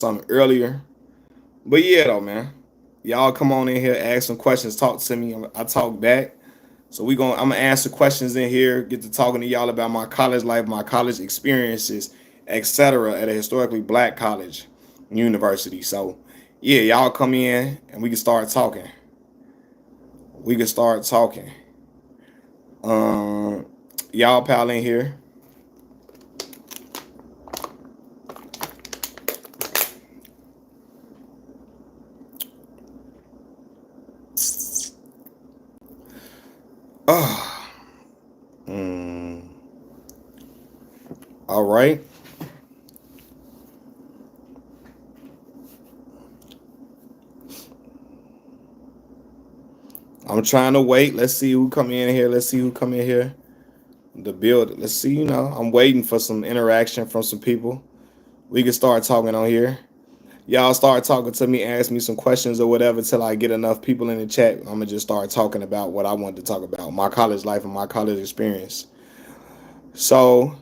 something earlier. But yeah, though, man. Y'all come on in here, ask some questions, talk to me. I talk back. So I'm gonna answer questions in here, get to talking to y'all about my college life, my college experiences, etc. at a historically black college university. So yeah, y'all come in and we can start talking. We can start talking. Um, y'all pal in here. Oh, mm, all right. I'm trying to wait. Let's see who come in here. Let's see who come in here. The build. Let's see. I'm waiting for some interaction from some people. We can start talking on here. Y'all start talking to me, ask me some questions or whatever till I get enough people in the chat. I'm gonna just start talking about what I want to talk about, my college life and my college experience. So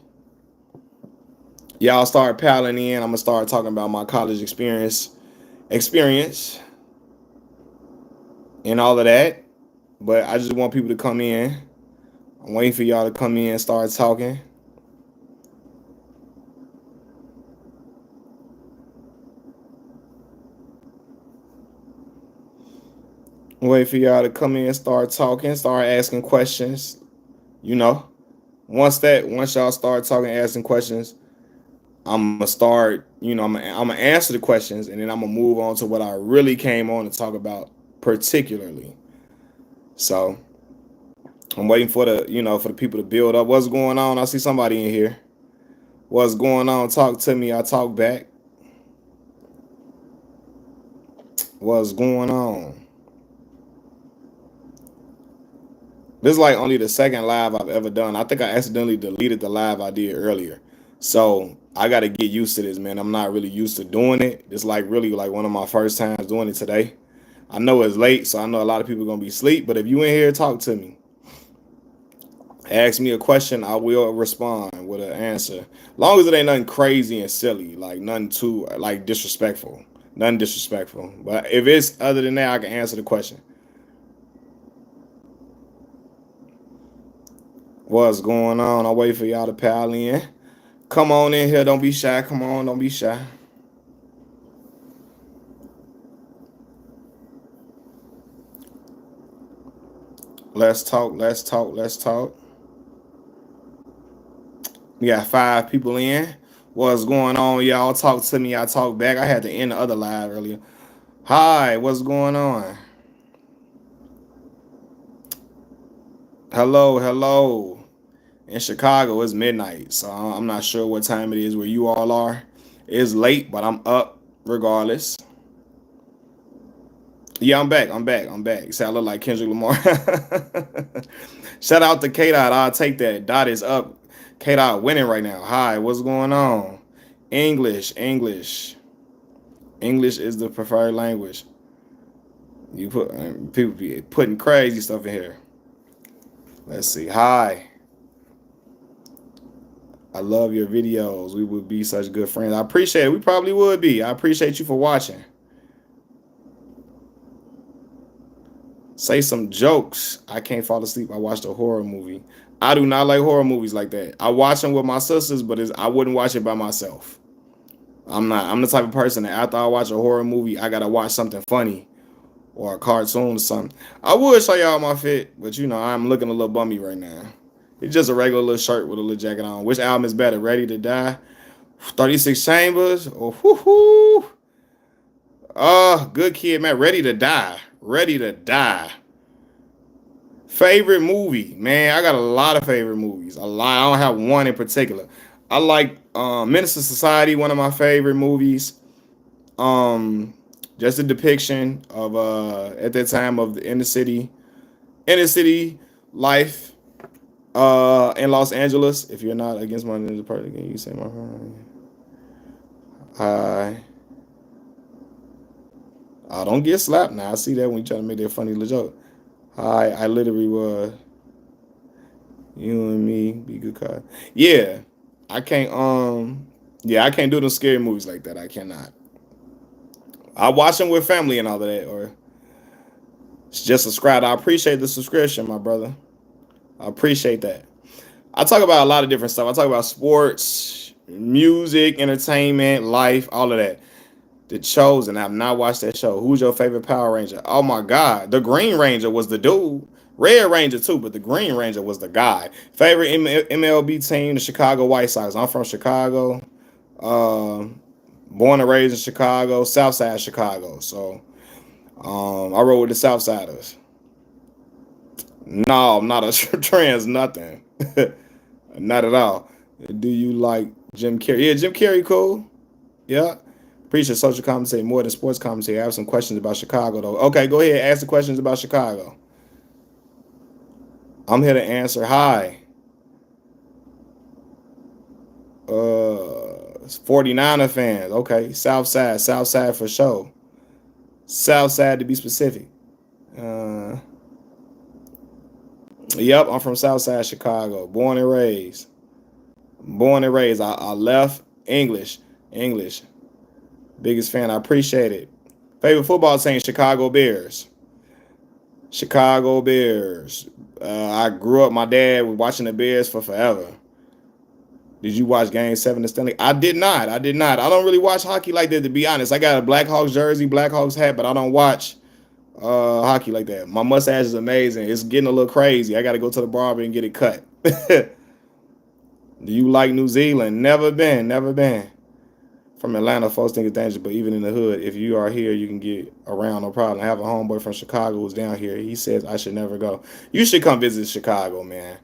y'all start piling in. I'm gonna start talking about my college experience and all of that. But I just want people to come in. I'm waiting for y'all to come in and start talking. Wait for y'all to come in, start talking, start asking questions. You know, once y'all start talking, asking questions, I'm gonna start. I'm gonna answer the questions, and then I'm gonna move on to what I really came on to talk about, particularly. So I'm waiting for the people to build up. What's going on? I see somebody in here. What's going on? Talk to me. I talk back. What's going on? This is like only the second live I've ever done. I think I accidentally deleted the live I did earlier. So I got to get used to this, man. I'm not really used to doing it. It's like really like one of my first times doing it today. I know it's late, so I know a lot of people are going to be asleep. But if you in here, talk to me. Ask me a question, I will respond with an answer. Long as it ain't nothing crazy and silly, like nothing too like disrespectful. Nothing disrespectful. But if it's other than that, I can answer the question. What's going on? I'll wait for y'all to pile in. Come on in here. Don't be shy. Come on. Don't be shy. Let's talk. Let's talk. Let's talk. We got 5 people in. What's going on, y'all? Talk to me. I talk back. I had to end the other live earlier. Hi. What's going on? Hello. Hello. In Chicago, it's midnight, so I'm not sure what time it is where you all are. It's late, but I'm up regardless. Yeah, I'm back. I'm back. I'm back. See, I look like Kendrick Lamar. Shout out to K Dot. I'll take that. Dot is up. K Dot winning right now. Hi, what's going on? English, English. English is the preferred language. You put people be putting crazy stuff in here. Let's see. Hi. I love your videos. We would be such good friends. I appreciate it. We probably would be. I appreciate you for watching. Say some jokes. I can't fall asleep. I watched a horror movie. I do not like horror movies like that. I watch them with my sisters, but I wouldn't watch it by myself. I'm not. I'm the type of person that after I watch a horror movie, I gotta watch something funny or a cartoon or something. I would show y'all my fit, but I'm looking a little bummy right now. It's just a regular little shirt with a little jacket on. Which album is better? Ready to Die? 36 Chambers? Oh, whoo. Good Kid, man. Ready to Die. Ready to Die. Favorite movie, man. I got a lot of favorite movies. A lot. I don't have one in particular. I like Minister Society, one of my favorite movies. Um, just a depiction of at that time of the inner city life in Los Angeles. If you're not against my ninja party, can you say my I don't get slapped now. I see that when you try to make that funny little joke. I literally was you and me be good card. Yeah. I can't I can't do them scary movies like that. I cannot. I watch them with family and all of that, or it's just subscribe. I appreciate the subscription, my brother. I appreciate that. I talk about a lot of different stuff. I talk about sports, music, entertainment, life, all of that. The Chosen. I've not watched that show. Who's your favorite Power Ranger? Oh my God, the Green Ranger was the dude. Red Ranger too, but the Green Ranger was the guy. Favorite MLB team, the Chicago White Sox. I'm from Chicago. Born and raised in Chicago, South Side Chicago. So I rode with the Southsiders. No, I'm not a trans nothing. Not at all. Do you like Jim Carrey? Yeah, Jim Carrey cool. Yeah. Appreciate social commentary more than sports commentary. I have some questions about Chicago though. Okay, go ahead. Ask the questions about Chicago. I'm here to answer. Hi. 49er fans. Okay. South Side. South Side for sure. South Side to be specific. Yep, I'm from Southside Chicago. Born and raised. Born and raised. I left English. English. Biggest fan. I appreciate it. Favorite football team, Chicago Bears. Chicago Bears. I grew up, my dad was watching the Bears for forever. Did you watch Game 7 of Stanley? I did not. I did not. I don't really watch hockey like that, to be honest. I got a Blackhawks jersey, Blackhawks hat, but I don't watch hockey like that. My mustache is amazing. It's getting a little crazy. I got to go to the barber and get it cut. Do you like New Zealand? Never been. Never been. From Atlanta, folks think it's dangerous, but even in the hood, if you are here, you can get around, no problem. I have a homeboy from Chicago who's down here. He says I should never go. You should come visit Chicago, man.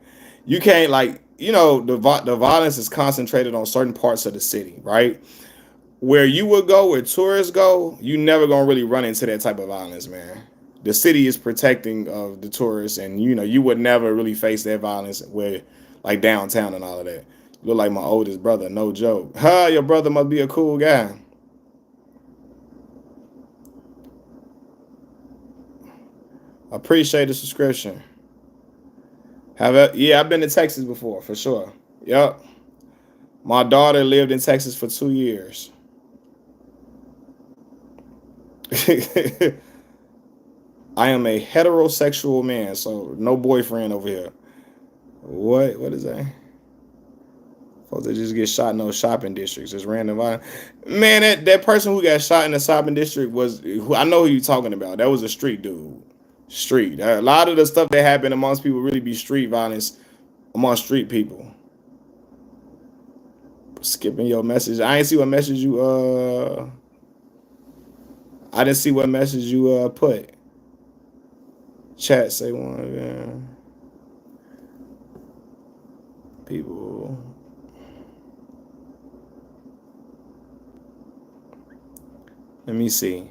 You can't, like, you know, the violence is concentrated on certain parts of the city, right? Where you would go, where tourists go, you never gonna really run into that type of violence, man. The city is protecting of the tourists, and you know you would never really face that violence where, like downtown and all of that. You look like my oldest brother, no joke. Huh? Your brother must be a cool guy. Appreciate the subscription. Yeah, I've been to Texas before, for sure. Yep. My daughter lived in Texas for 2 years. I am a heterosexual man, so no boyfriend over here. What is that? Folks that just get shot in those shopping districts. Just random violence. Man, that person who got shot in the shopping district I know who you talking about. That was a street dude. Street. A lot of the stuff that happened amongst people really be street violence among street people. Skipping your message. I didn't see what message you put. Chat say one again. People. Let me see.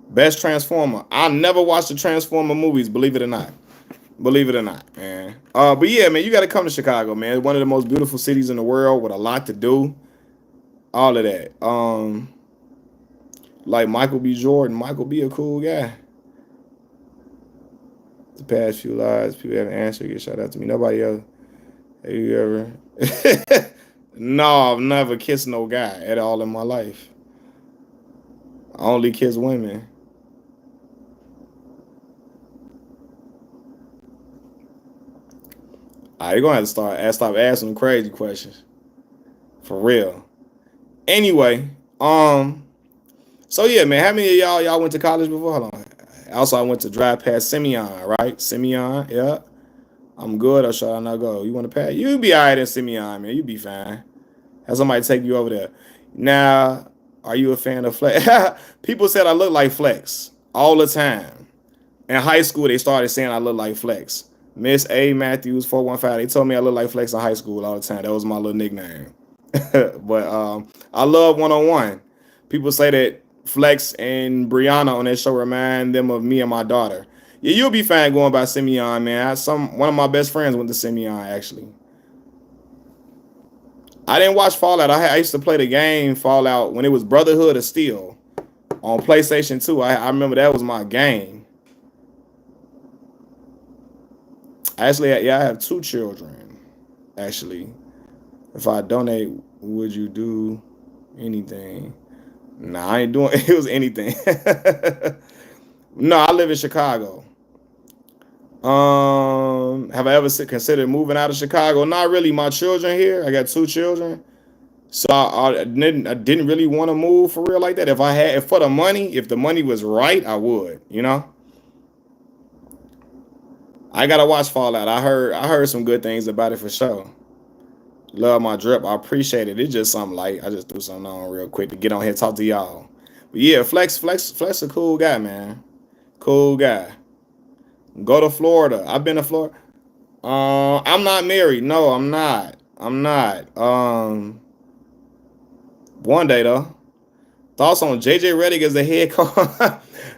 Best Transformer. I never watched the Transformer movies, believe it or not. Believe it or not, man. But yeah, man, you got to come to Chicago, man. It's one of the most beautiful cities in the world with a lot to do. All of that. Like Michael B. Jordan. Michael B. a cool guy. The past few lives, people haven't answered. Get shout out to me. Nobody else. Have you ever? No, I've never kissed no guy at all in my life. I only kiss women. All right, you're gonna have to stop asking crazy questions. For real. Anyway, so yeah, man, how many of y'all went to college before? Hold on. Also, I went to drive past Simeon, right? Simeon, yeah. I'm good, or should I not go? You want to pass? You be all right in Simeon, man. You be fine. Have somebody take you over there. Now, are you a fan of Flex? People said I look like Flex all the time. In high school, they started saying I look like Flex. Miss A. Matthews 415. They told me I look like Flex in high school all the time. That was my little nickname. But I love one-on-one. People say that Flex and Brianna on that show remind them of me and my daughter. Yeah, you'll be fine going by Simeon, man. One of my best friends went to Simeon, actually. I didn't watch Fallout. I used to play the game Fallout when it was Brotherhood of Steel on PlayStation 2. I remember that was my game. Actually, yeah, I have 2 children, actually. If I donate, would you do anything? Nah, I ain't doing it was anything. No, I live in Chicago. Have I ever considered moving out of Chicago? Not really. My children here. I got two children. So I didn't really want to move for real like that. If for the money, if the money was right, I would. I gotta watch Fallout. I heard some good things about it for sure. Love my drip. I appreciate it. It's just something light. I just threw something on real quick to get on here and talk to y'all. But yeah, Flex a cool guy, man. Cool guy. Go to Florida. I've been to Florida. I'm not married. No, I'm not. I'm not. One day though. Thoughts on JJ Redick as the head coach?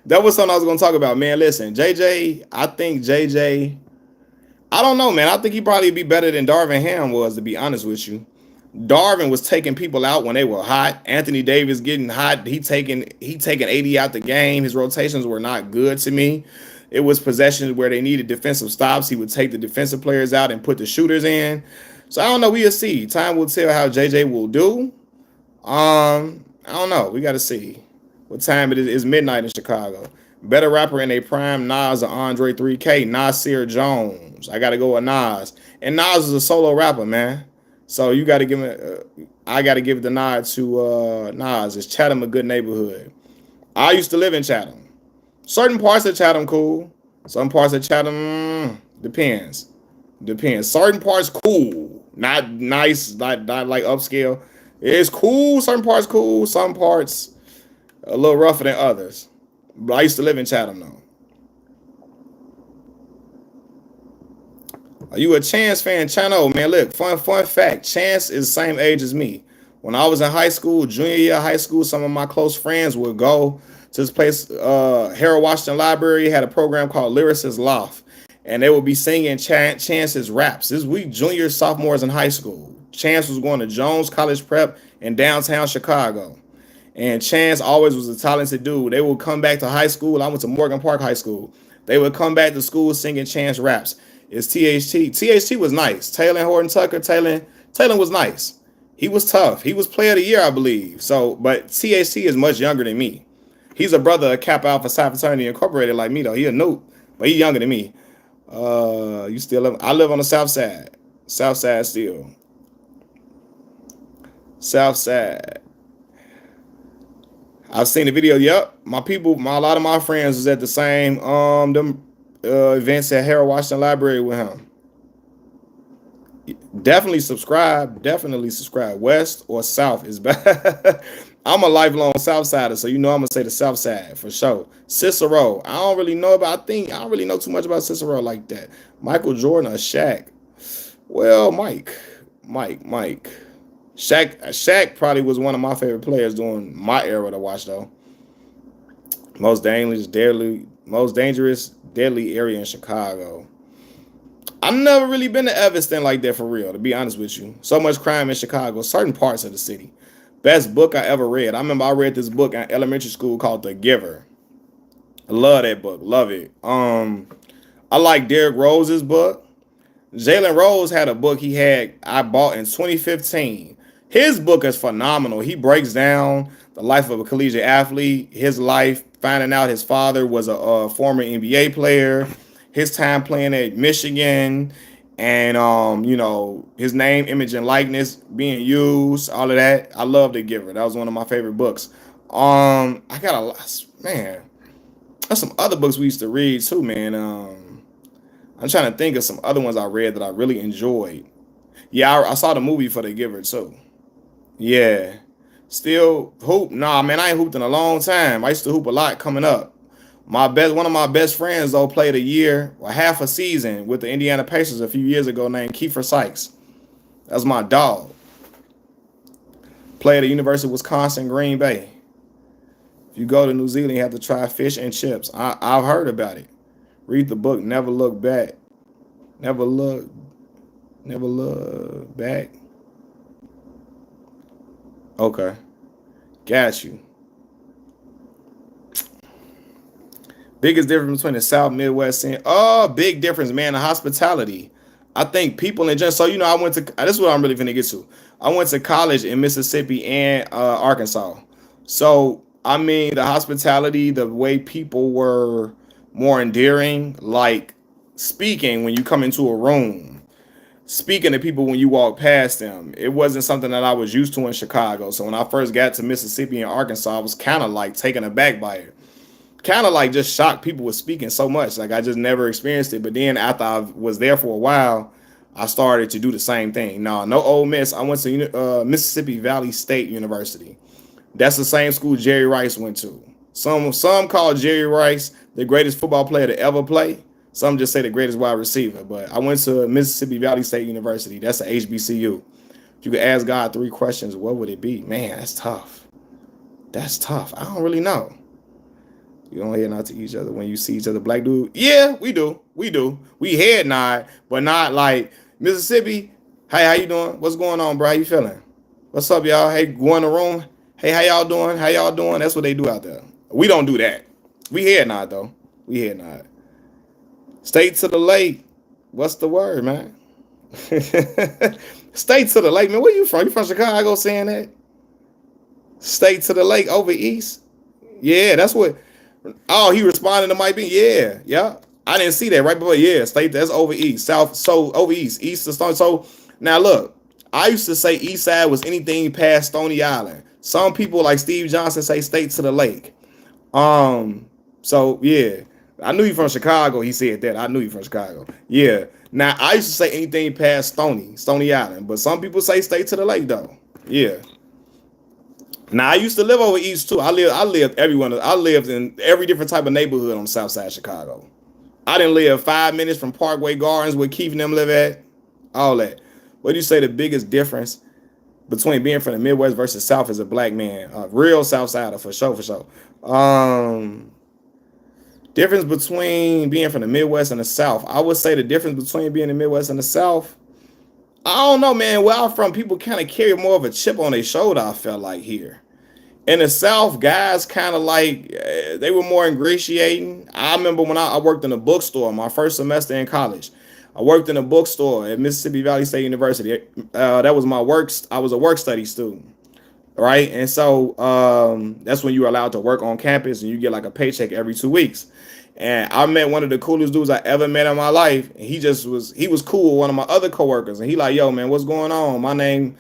That was something I was gonna talk about, man. Listen, JJ. I think JJ. I don't know, man. I think he probably be better than Darvin Ham was, to be honest with you. Darvin was taking people out when they were hot. Anthony Davis getting hot. He taking 80 out the game. His rotations were not good to me. It was possessions where they needed defensive stops. He would take the defensive players out and put the shooters in. So I don't know. We'll see. Time will tell how JJ will do. I don't know. We got to see what time it is. It's midnight in Chicago. Better rapper in a prime, Nas or Andre 3K, Nasir Jones. I got to go with Nas. And Nas is a solo rapper, man. So you got to give it. I got to give the nod to Nas. Is Chatham a good neighborhood? I used to live in Chatham. Certain parts of Chatham cool. Some parts of Chatham depends. Depends. Certain parts cool. Not nice. Not like upscale. It's cool. Certain parts cool. Some parts a little rougher than others. But I used to live in Chatham though. Are you a Chance fan? Chano, man, look, fun fact. Chance is the same age as me. When I was in high school, junior year of high school, some of my close friends would go to this place, Harold Washington Library, had a program called Lyricist Loft. And they would be singing Chance's raps. We junior, sophomores in high school. Chance was going to Jones College Prep in downtown Chicago. And Chance always was a talented dude. They would come back to high school. I went to Morgan Park High School. They would come back to school singing Chance raps. It's THT. THT was nice. Taylor Horton Tucker. Taylor was nice. He was tough. He was player of the year, I believe. So, but THT is much younger than me. He's a brother of Kappa Alpha Psi Fraternity Incorporated like me, though. He a noob, but he's younger than me. You still live? I live on the south side. South side still. South side. I've seen the video. Yep, a lot of my friends was at the same events at Harold Washington Library with him. Definitely subscribe. West or south is bad. I'm a lifelong South Sider, so I'm gonna say the South Side for sure. Cicero, I don't really know I don't really know too much about Cicero like that. Michael Jordan or Shaq? Well, Mike. Shaq probably was one of my favorite players during my era to watch though. Most dangerous, deadly area in Chicago. I've never really been to Evanston like that for real, to be honest with you. So much crime in Chicago, certain parts of the city. Best book I ever read. I remember I read this book in elementary school called The Giver. I love that book. Love it. I like Derrick Rose's book. Jalen Rose had a book I bought in 2015. His book is phenomenal. He breaks down the life of a collegiate athlete, his life, finding out his father was a former NBA player, his time playing at Michigan, and his name, image, and likeness being used, all of that. I love The Giver. That was one of my favorite books. I got a lot, man. There's some other books we used to read too, man. I'm trying to think of some other ones I read that I really enjoyed. Yeah, I saw the movie for The Giver too. Yeah. Still hoop? Nah, man, I ain't hooped in a long time. I used to hoop a lot coming up. One of my best friends though played a year or half a season with the Indiana Pacers a few years ago named Kiefer Sykes. That's my dog. Played at the University of Wisconsin, Green Bay. If you go to New Zealand, you have to try fish and chips. I've heard about it. Read the book, Never Look Back. Never look back. Okay. Got you. Biggest difference between the South, Midwest, and big difference, man. The hospitality. I think people in general. So I went to. This is what I'm really finna get to. I went to college in Mississippi and Arkansas. So I mean, the hospitality, the way people were more endearing, like speaking when you come into a room, speaking to people when you walk past them. It wasn't something that I was used to in Chicago. So when I first got to Mississippi and Arkansas, I was kind of like taken aback by it. Kind of like just shocked people were speaking so much. Like I just never experienced it. But then after I was there for a while, I started to do the same thing. No Ole Miss. I went to Mississippi Valley State University. That's the same school Jerry Rice went to. Some call Jerry Rice the greatest football player to ever play. Some just say the greatest wide receiver. But I went to Mississippi Valley State University. That's a HBCU. If you could ask God 3 questions, what would it be? Man, that's tough. That's tough. I don't really know. You don't head nod to each other when you see each other. Black dude, yeah, we do. We do. We head nod, but not like Mississippi. Hey, how you doing? What's going on, bro? How you feeling? What's up, y'all? Hey, go in the room. Hey, how y'all doing? How y'all doing? That's what they do out there. We don't do that. We head nod though. We head nod. State to the lake. What's the word, man? State to the lake, man. Where you from? You from Chicago saying that? State to the lake over east? Yeah, that's what. Oh, he responded to Mike B. Yeah. I didn't see that right before. Yeah, state that's over east, south, so over east to Stone. So now look, I used to say east side was anything past Stony Island. Some people like Steve Johnson say state to the lake. So yeah, I knew you from Chicago. He said that. I knew you from Chicago. Yeah. Now I used to say anything past Stony Island, but some people say state to the lake though. Yeah. Now I used to live over east too. I lived everyone. I lived in every different type of neighborhood on the south side of Chicago. I didn't live 5 minutes from Parkway Gardens where Keith and them live at. All that. What do you say the biggest difference between being from the Midwest versus South as a black man? Real South Sider for sure. Difference between being from the Midwest and the South. I would say the difference between being in the Midwest and the South. I don't know, man. Where I'm from, people kind of carry more of a chip on their shoulder, I felt like here. In the South, guys kind of like, they were more ingratiating. I remember when I worked in a bookstore, my first semester in college. I worked in a bookstore at Mississippi Valley State University. That was my work. I was a work study student, right? And so that's when you were allowed to work on campus and you get like a paycheck every 2 weeks. And I met one of the coolest dudes I ever met in my life. And he was cool with one of my other coworkers. And he like, yo, man, what's going on? My name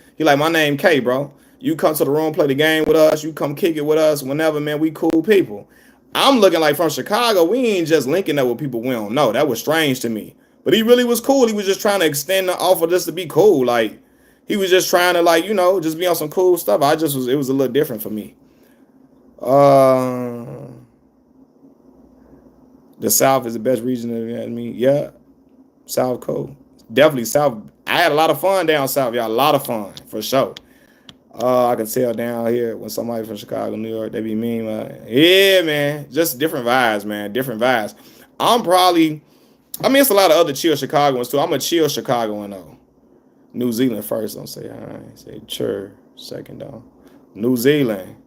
K, bro. You come to the room, play the game with us. You come kick it with us whenever, man. We cool people. I'm looking like from Chicago. We ain't just linking up with people we don't know. That was strange to me. But he really was cool. He was just trying to extend the offer just to be cool. Like, he was just trying to, like, just be on some cool stuff. It was a little different for me. The South is the best region of me. Yeah. South cool. Definitely South. I had a lot of fun down South, y'all. A lot of fun, for sure. I can tell down here when somebody from Chicago, New York, they be mean, man. Yeah, man. Just different vibes, man. Different vibes. It's a lot of other chill Chicagoans, too. I'm a chill Chicagoan, though. New Zealand first, don't say hi. Say chur, second, though. New Zealand.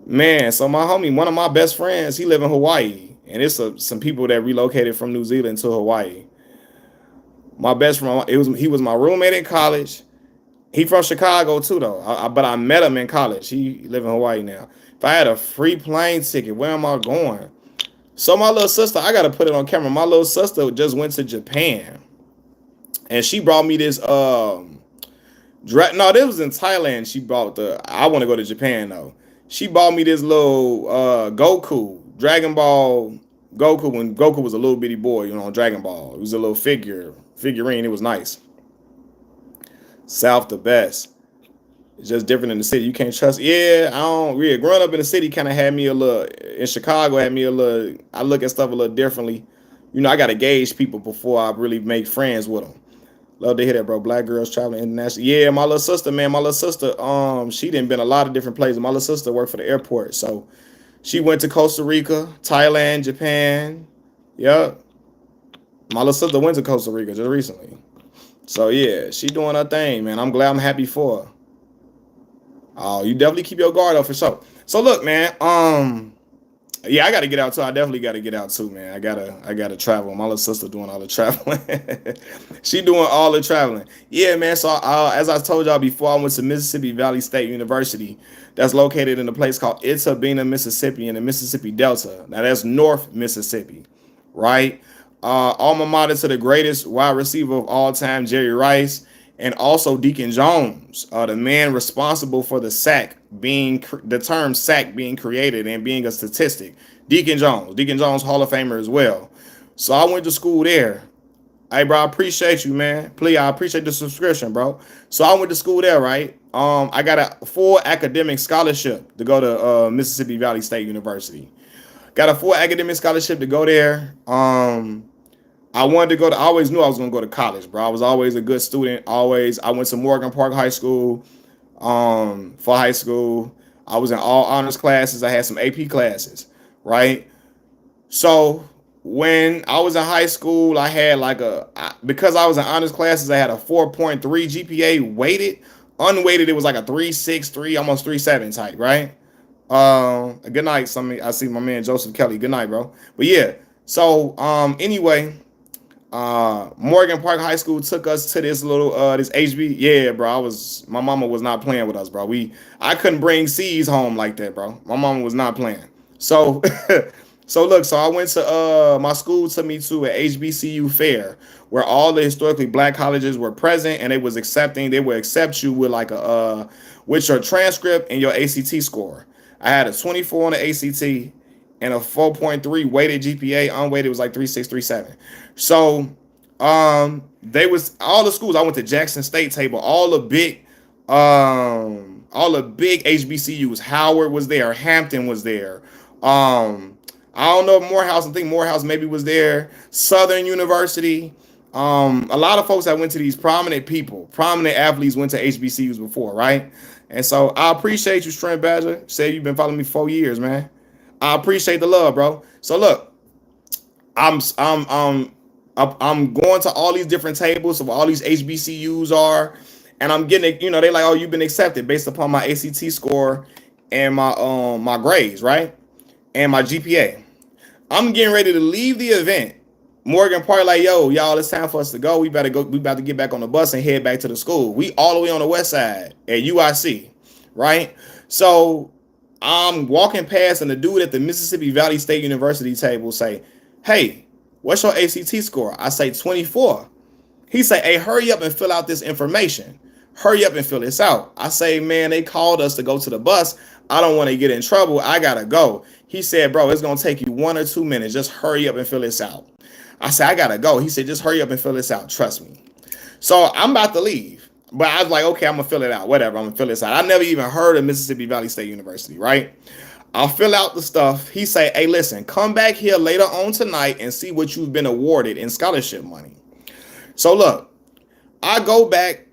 Man, so my homie, one of my best friends, he live in Hawaii. And it's some people that relocated from New Zealand to Hawaii. My best friend, he was my roommate in college. He from Chicago too, though. But I met him in college. He live in Hawaii now. If I had a free plane ticket, where am I going? So my little sister, I gotta put it on camera. My little sister just went to Japan, and she brought me this. No, this was in Thailand. She bought I want to go to Japan though. She bought me this little Goku, Dragon Ball Goku, when Goku was a little bitty boy, on Dragon Ball. It was a little figurine. It was nice. South the best. It's just different in the city. You can't trust. Yeah, I don't really. Growing up in the city kind of had me a little. In Chicago, had me a little. I look at stuff a little differently. I got to gauge people before I really make friends with them. Love to hear that, bro. Black girls traveling internationally. Yeah, my little sister, man. My little sister, she done been a lot of different places. My little sister worked for the airport, so she went to Costa Rica, Thailand, Japan. Yep. My little sister went to Costa Rica just recently. So yeah, she doing her thing, man. I'm glad. I'm happy for her. Oh, you definitely keep your guard up for sure. So look, man. Yeah, I gotta get out too. I definitely gotta get out too, man. I gotta travel. My little sister doing all the traveling. She doing all the traveling. Yeah, man. So as I told y'all before, I went to Mississippi Valley State University. That's located in a place called Itta Mississippi in the Mississippi Delta. Now that's North Mississippi, right? Alma mater to the greatest wide receiver of all time, Jerry Rice, and also Deacon Jones, the man responsible for the term sack being created and being a statistic. Deacon Jones, Hall of Famer as well. So I went to school there. Hey, bro, I appreciate you, man. Please, I appreciate the subscription, bro. So I went to school there, right? I got a full academic scholarship to go to Mississippi Valley State University. Got a full academic scholarship to go there. I wanted to go to. I always knew I was gonna go to college, bro. I was always a good student. Always, I went to Morgan Park High School. For high school, I was in all honors classes. I had some AP classes, right? So when I was in high school, I had because I was in honors classes, I had a 4.3 GPA weighted. Unweighted, it was like a 3.63, almost 3.7 type, right? Good night. I see my man Joseph Kelly. Good night, bro. But yeah. So anyway, Morgan Park High School took us to this little this HB. Yeah, bro. My mama was not playing with us, bro. I couldn't bring C's home like that, bro. My mama was not playing. So so I went to my school took me to an HBCU fair where all the historically black colleges were present, and they would accept you with with your transcript and your ACT score. I had a 24 on the ACT and a 4.3 weighted GPA. Unweighted was like 3.6, 3.7. So they was all the schools. I went to Jackson State table, all the big HBCUs. Howard was there, Hampton was there. I don't know if Morehouse, I think Morehouse maybe was there. Southern University. A lot of folks that went to these prominent athletes went to HBCUs before, right? And so I appreciate you, Strength Badger. Say you've been following me for 4 years, man. I appreciate the love, bro. So look, I'm going to all these different tables of all these HBCUs are, and I'm getting, they like, oh, you've been accepted based upon my ACT score and my grades, right? And my GPA. I'm getting ready to leave the event. Morgan Park like, yo, y'all, it's time for us to go. We about to get back on the bus and head back to the school. We all the way on the west side at UIC, right? So I'm walking past, and the dude at the Mississippi Valley State University table say, hey, what's your ACT score? I say 24. He say, hey, hurry up and fill out this information. Hurry up and fill this out. I say, man, they called us to go to the bus. I don't want to get in trouble. I got to go. He said, bro, it's going to take you 1 or 2 minutes. Just hurry up and fill this out. I said, I got to go. He said, just hurry up and fill this out. Trust me. So I'm about to leave. But I was like, okay, I'm going to fill it out. Whatever, I'm going to fill this out. I never even heard of Mississippi Valley State University, right? I'll fill out the stuff. He say, hey, listen, come back here later on tonight and see what you've been awarded in scholarship money. So look, I go back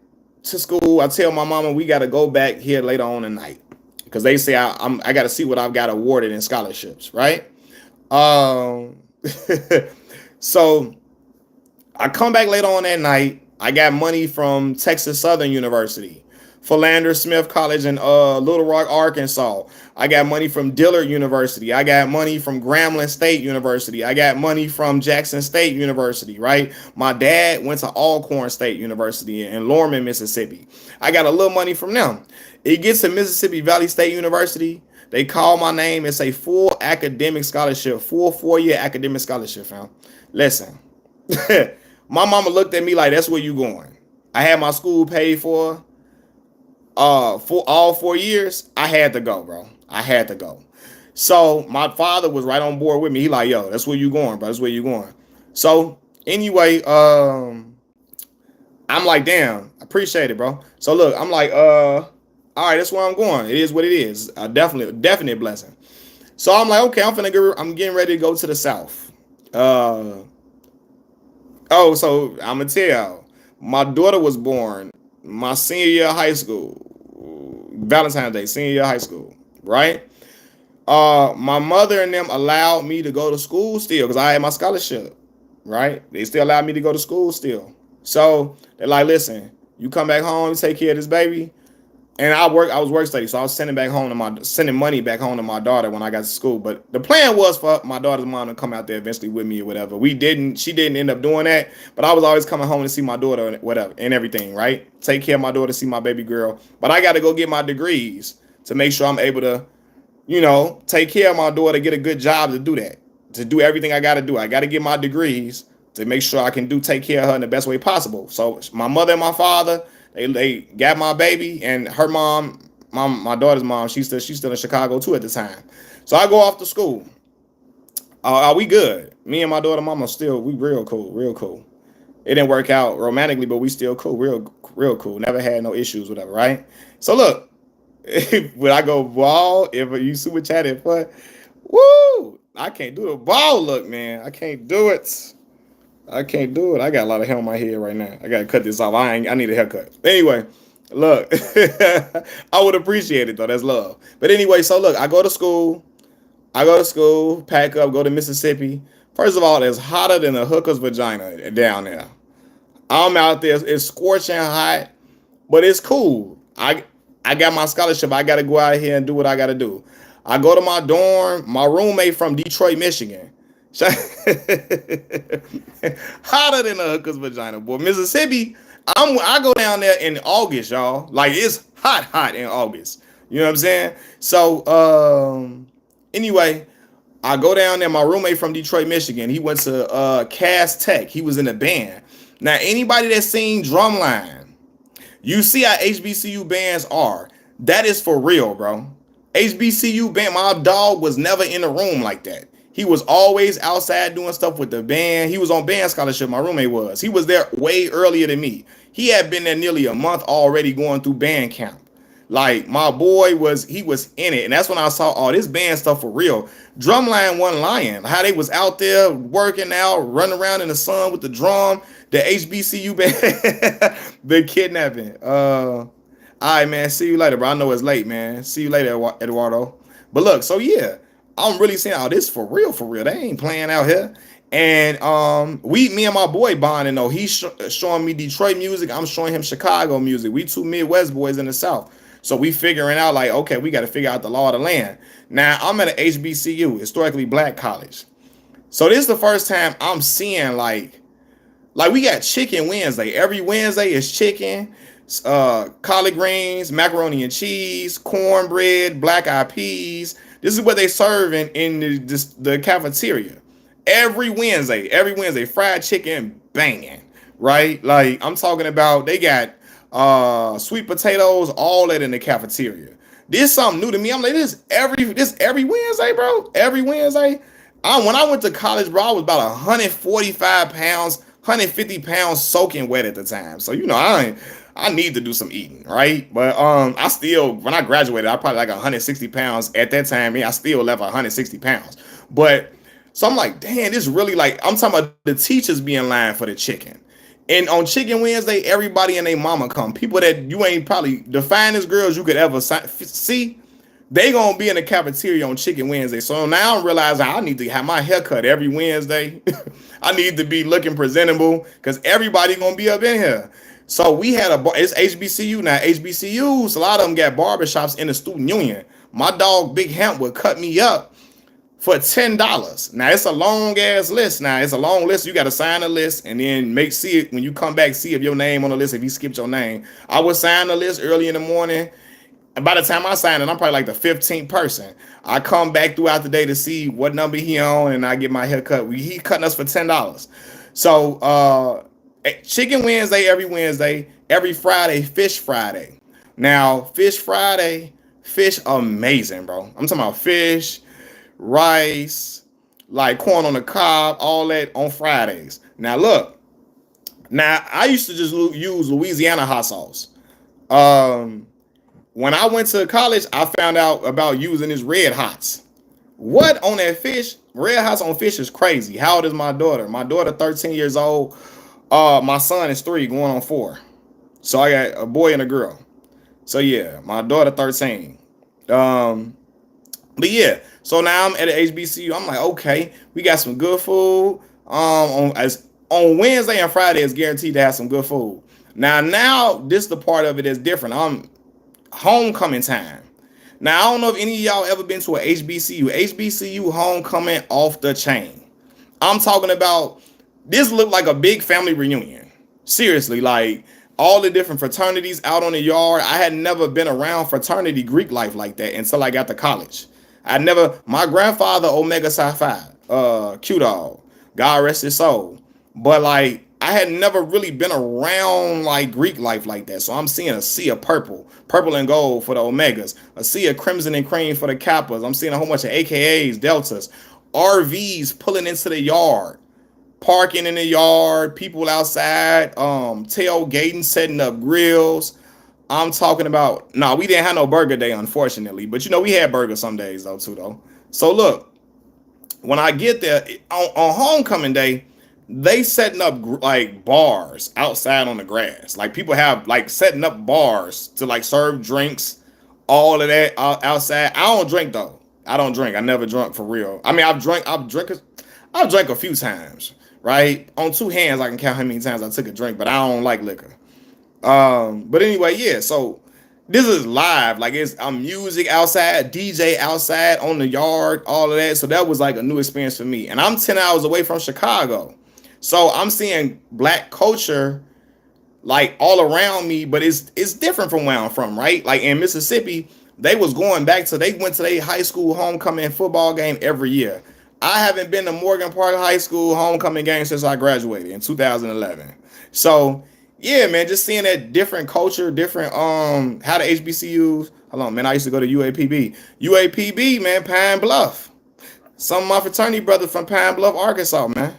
to school. I tell my mama we got to go back here later on tonight because they say I got to see what I've got awarded in scholarships, right? So I come back later on that night. I got money from Texas Southern University, Philander Smith College in Little Rock, Arkansas. I got money from Dillard University. I got money from Grambling State University. I got money from Jackson State University, right? My dad went to Alcorn State University in Lorman, Mississippi. I got a little money from them. It gets to Mississippi Valley State University. They call my name. It's a full academic scholarship, full 4-year academic scholarship, fam. Listen, my mama looked at me like, that's where you going. I had my school paid for all 4 years. I had to go, bro. I had to go. So my father was right on board with me. He like, yo, that's where you going, bro. That's where you going. So anyway, I'm like, damn, I appreciate it, bro. So look, I'm like, all right, that's where I'm going. It is what it is. Definite blessing. So I'm like, okay, I'm getting ready to go to the South. So I'm gonna tell y'all, my daughter was born my senior year of high school, Valentine's Day, senior year of high school, right? My mother and them allowed me to go to school still because I had my scholarship, right? They still allowed me to go to school still. So they're like, listen, you come back home, you take care of this baby. And I was work study, so I was sending money back home to my daughter when I got to school. But the plan was for my daughter's mom to come out there eventually with me or whatever. She didn't end up doing that, but I was always coming home to see my daughter and whatever and everything, right? Take care of my daughter, see my baby girl. But I got to go get my degrees to make sure I'm able to, take care of my daughter, get a good job to do that, to do everything I got to do. I got to get my degrees to make sure I can take care of her in the best way possible. So my mother and my father, they got my baby, and her mom, my daughter's mom, she's still in Chicago too at the time. So I go off to school. Are we good? Me and my daughter, mama, we real cool, real cool. It didn't work out romantically, but we still cool, real cool. Never had no issues, whatever, right? So look, when I go ball, if you super chatted for, woo, I can't do the ball look, man. I can't do it. I can't do it. I got a lot of hair on my head right now. I gotta cut this off. I need a haircut. Anyway, look, I would appreciate it though. That's love. But anyway, so look, I go to school. Pack up, go to Mississippi. First of all, it's hotter than a hooker's vagina down there. I'm out there. It's scorching hot, but it's cool. I got my scholarship. I got to go out here and do what I got to do. I go to my dorm. My roommate from Detroit, Michigan. Hotter than a hooker's vagina, boy. Mississippi. I go down there in August, y'all. Like it's hot in August. You know what I'm saying? So, anyway, I go down there. My roommate from Detroit, Michigan. He went to Cass Tech. He was in a band. Now, anybody that's seen Drumline, you see how HBCU bands are. That is for real, bro. HBCU band, my dog was never in a room like that. He was always outside doing stuff with the band. He was on band scholarship, my roommate was. He was there way earlier than me. He had been there nearly a month already going through band camp. Like, my boy was in it. And that's when I saw all this band stuff for real. Drumline wasn't lying. How they was out there working out, running around in the sun with the drum. The HBCU band, the kidnapping. All right, man. See you later, bro. I know it's late, man. See you later, Eduardo. But look, so yeah, I'm really saying, this for real, for real. They ain't playing out here. And me and my boy bonding though. He's showing me Detroit music. I'm showing him Chicago music. We two Midwest boys in the South. So we figuring out like, okay, we got to figure out the law of the land. Now I'm at an HBCU, historically black college. So this is the first time I'm seeing like we got Chicken Wednesday. Every Wednesday is chicken, collard greens, macaroni and cheese, cornbread, black eyed peas. This is what they serve in the cafeteria. Every Wednesday, fried chicken banging, right? Like I'm talking about, they got sweet potatoes, all that in the cafeteria. This is something new to me. I'm like, this every Wednesday, bro. Every Wednesday. When I went to college, bro, I was about 145 pounds, 150 pounds soaking wet at the time. So, I need to do some eating, right? But I still, when I graduated, I probably like 160 pounds at that time. I still left 160 pounds. But so I'm like, damn, this really like, I'm talking about the teachers be in line for the chicken. And on Chicken Wednesday, everybody and their mama come. People that you ain't probably the finest girls you could ever see. They gonna be in the cafeteria on Chicken Wednesday. So now I'm realizing I need to have my hair cut every Wednesday. I need to be looking presentable because everybody gonna be up in here. So we had it's HBCU now. HBCUs, a lot of them got barbershops in the student union. My dog Big Hemp would cut me up for $10. Now it's a long ass list. Now it's a long list. You got to sign a list and then see it when you come back. See if your name on the list. If he skipped your name, I would sign the list early in the morning. And by the time I sign it, I'm probably like the 15th person. I come back throughout the day to see what number he on, and I get my hair cut. He cutting us for $10. So Chicken Wednesday every Wednesday, every Friday, Fish Friday. Now Fish Friday, fish amazing, bro. I'm talking about fish, rice, like corn on the cob, all that on Fridays. Now look, I used to just use Louisiana hot sauce. When I went to college, I found out about using this Red Hots. What on that fish? Red Hots on fish is crazy. How old is my daughter? My daughter 13 years old. My son is 3 going on 4. So I got a boy and a girl. So yeah, my daughter 13. But yeah, so now I'm at an HBCU. I'm like, okay, we got some good food. On Wednesday and Friday, it's guaranteed to have some good food. Now this is the part of it that's different. homecoming time. Now I don't know if any of y'all ever been to a HBCU. HBCU homecoming off the chain. I'm talking about, this looked like a big family reunion. Seriously, like all the different fraternities out on the yard. I had never been around fraternity Greek life like that until I got to college. I never, my grandfather, Omega Psi Phi, Q Dog, God rest his soul. But like, I had never really been around like Greek life like that. So I'm seeing a sea of purple, purple and gold for the Omegas, a sea of crimson and cream for the Kappas. I'm seeing a whole bunch of AKAs, Deltas, RVs pulling into the yard, parking in the yard, people outside, tailgating, setting up grills. I'm talking about, no, we didn't have no burger day, unfortunately. But you know, we had burgers some days though, too, though. So look, when I get there on homecoming day, they setting up like bars outside on the grass. Like people have like setting up bars to like serve drinks, all of that outside. I don't drink though. I don't drink. I never drunk for real. I mean, I've drank a few times, right? On two hands, I can count how many times I took a drink, but I don't like liquor. But anyway, yeah. So this is live, like it's music outside, DJ outside on the yard, all of that. So that was like a new experience for me. And I'm 10 hours away from Chicago, so I'm seeing black culture like all around me, but it's different from where I'm from, right? Like in Mississippi, they went to their high school homecoming football game every year. I haven't been to Morgan Park High School homecoming game since I graduated in 2011. So yeah, man, just seeing that different culture, different how the HBCUs. Hold on, man, I used to go to UAPB. UAPB, man, Pine Bluff. Some of my fraternity brothers from Pine Bluff, Arkansas, man.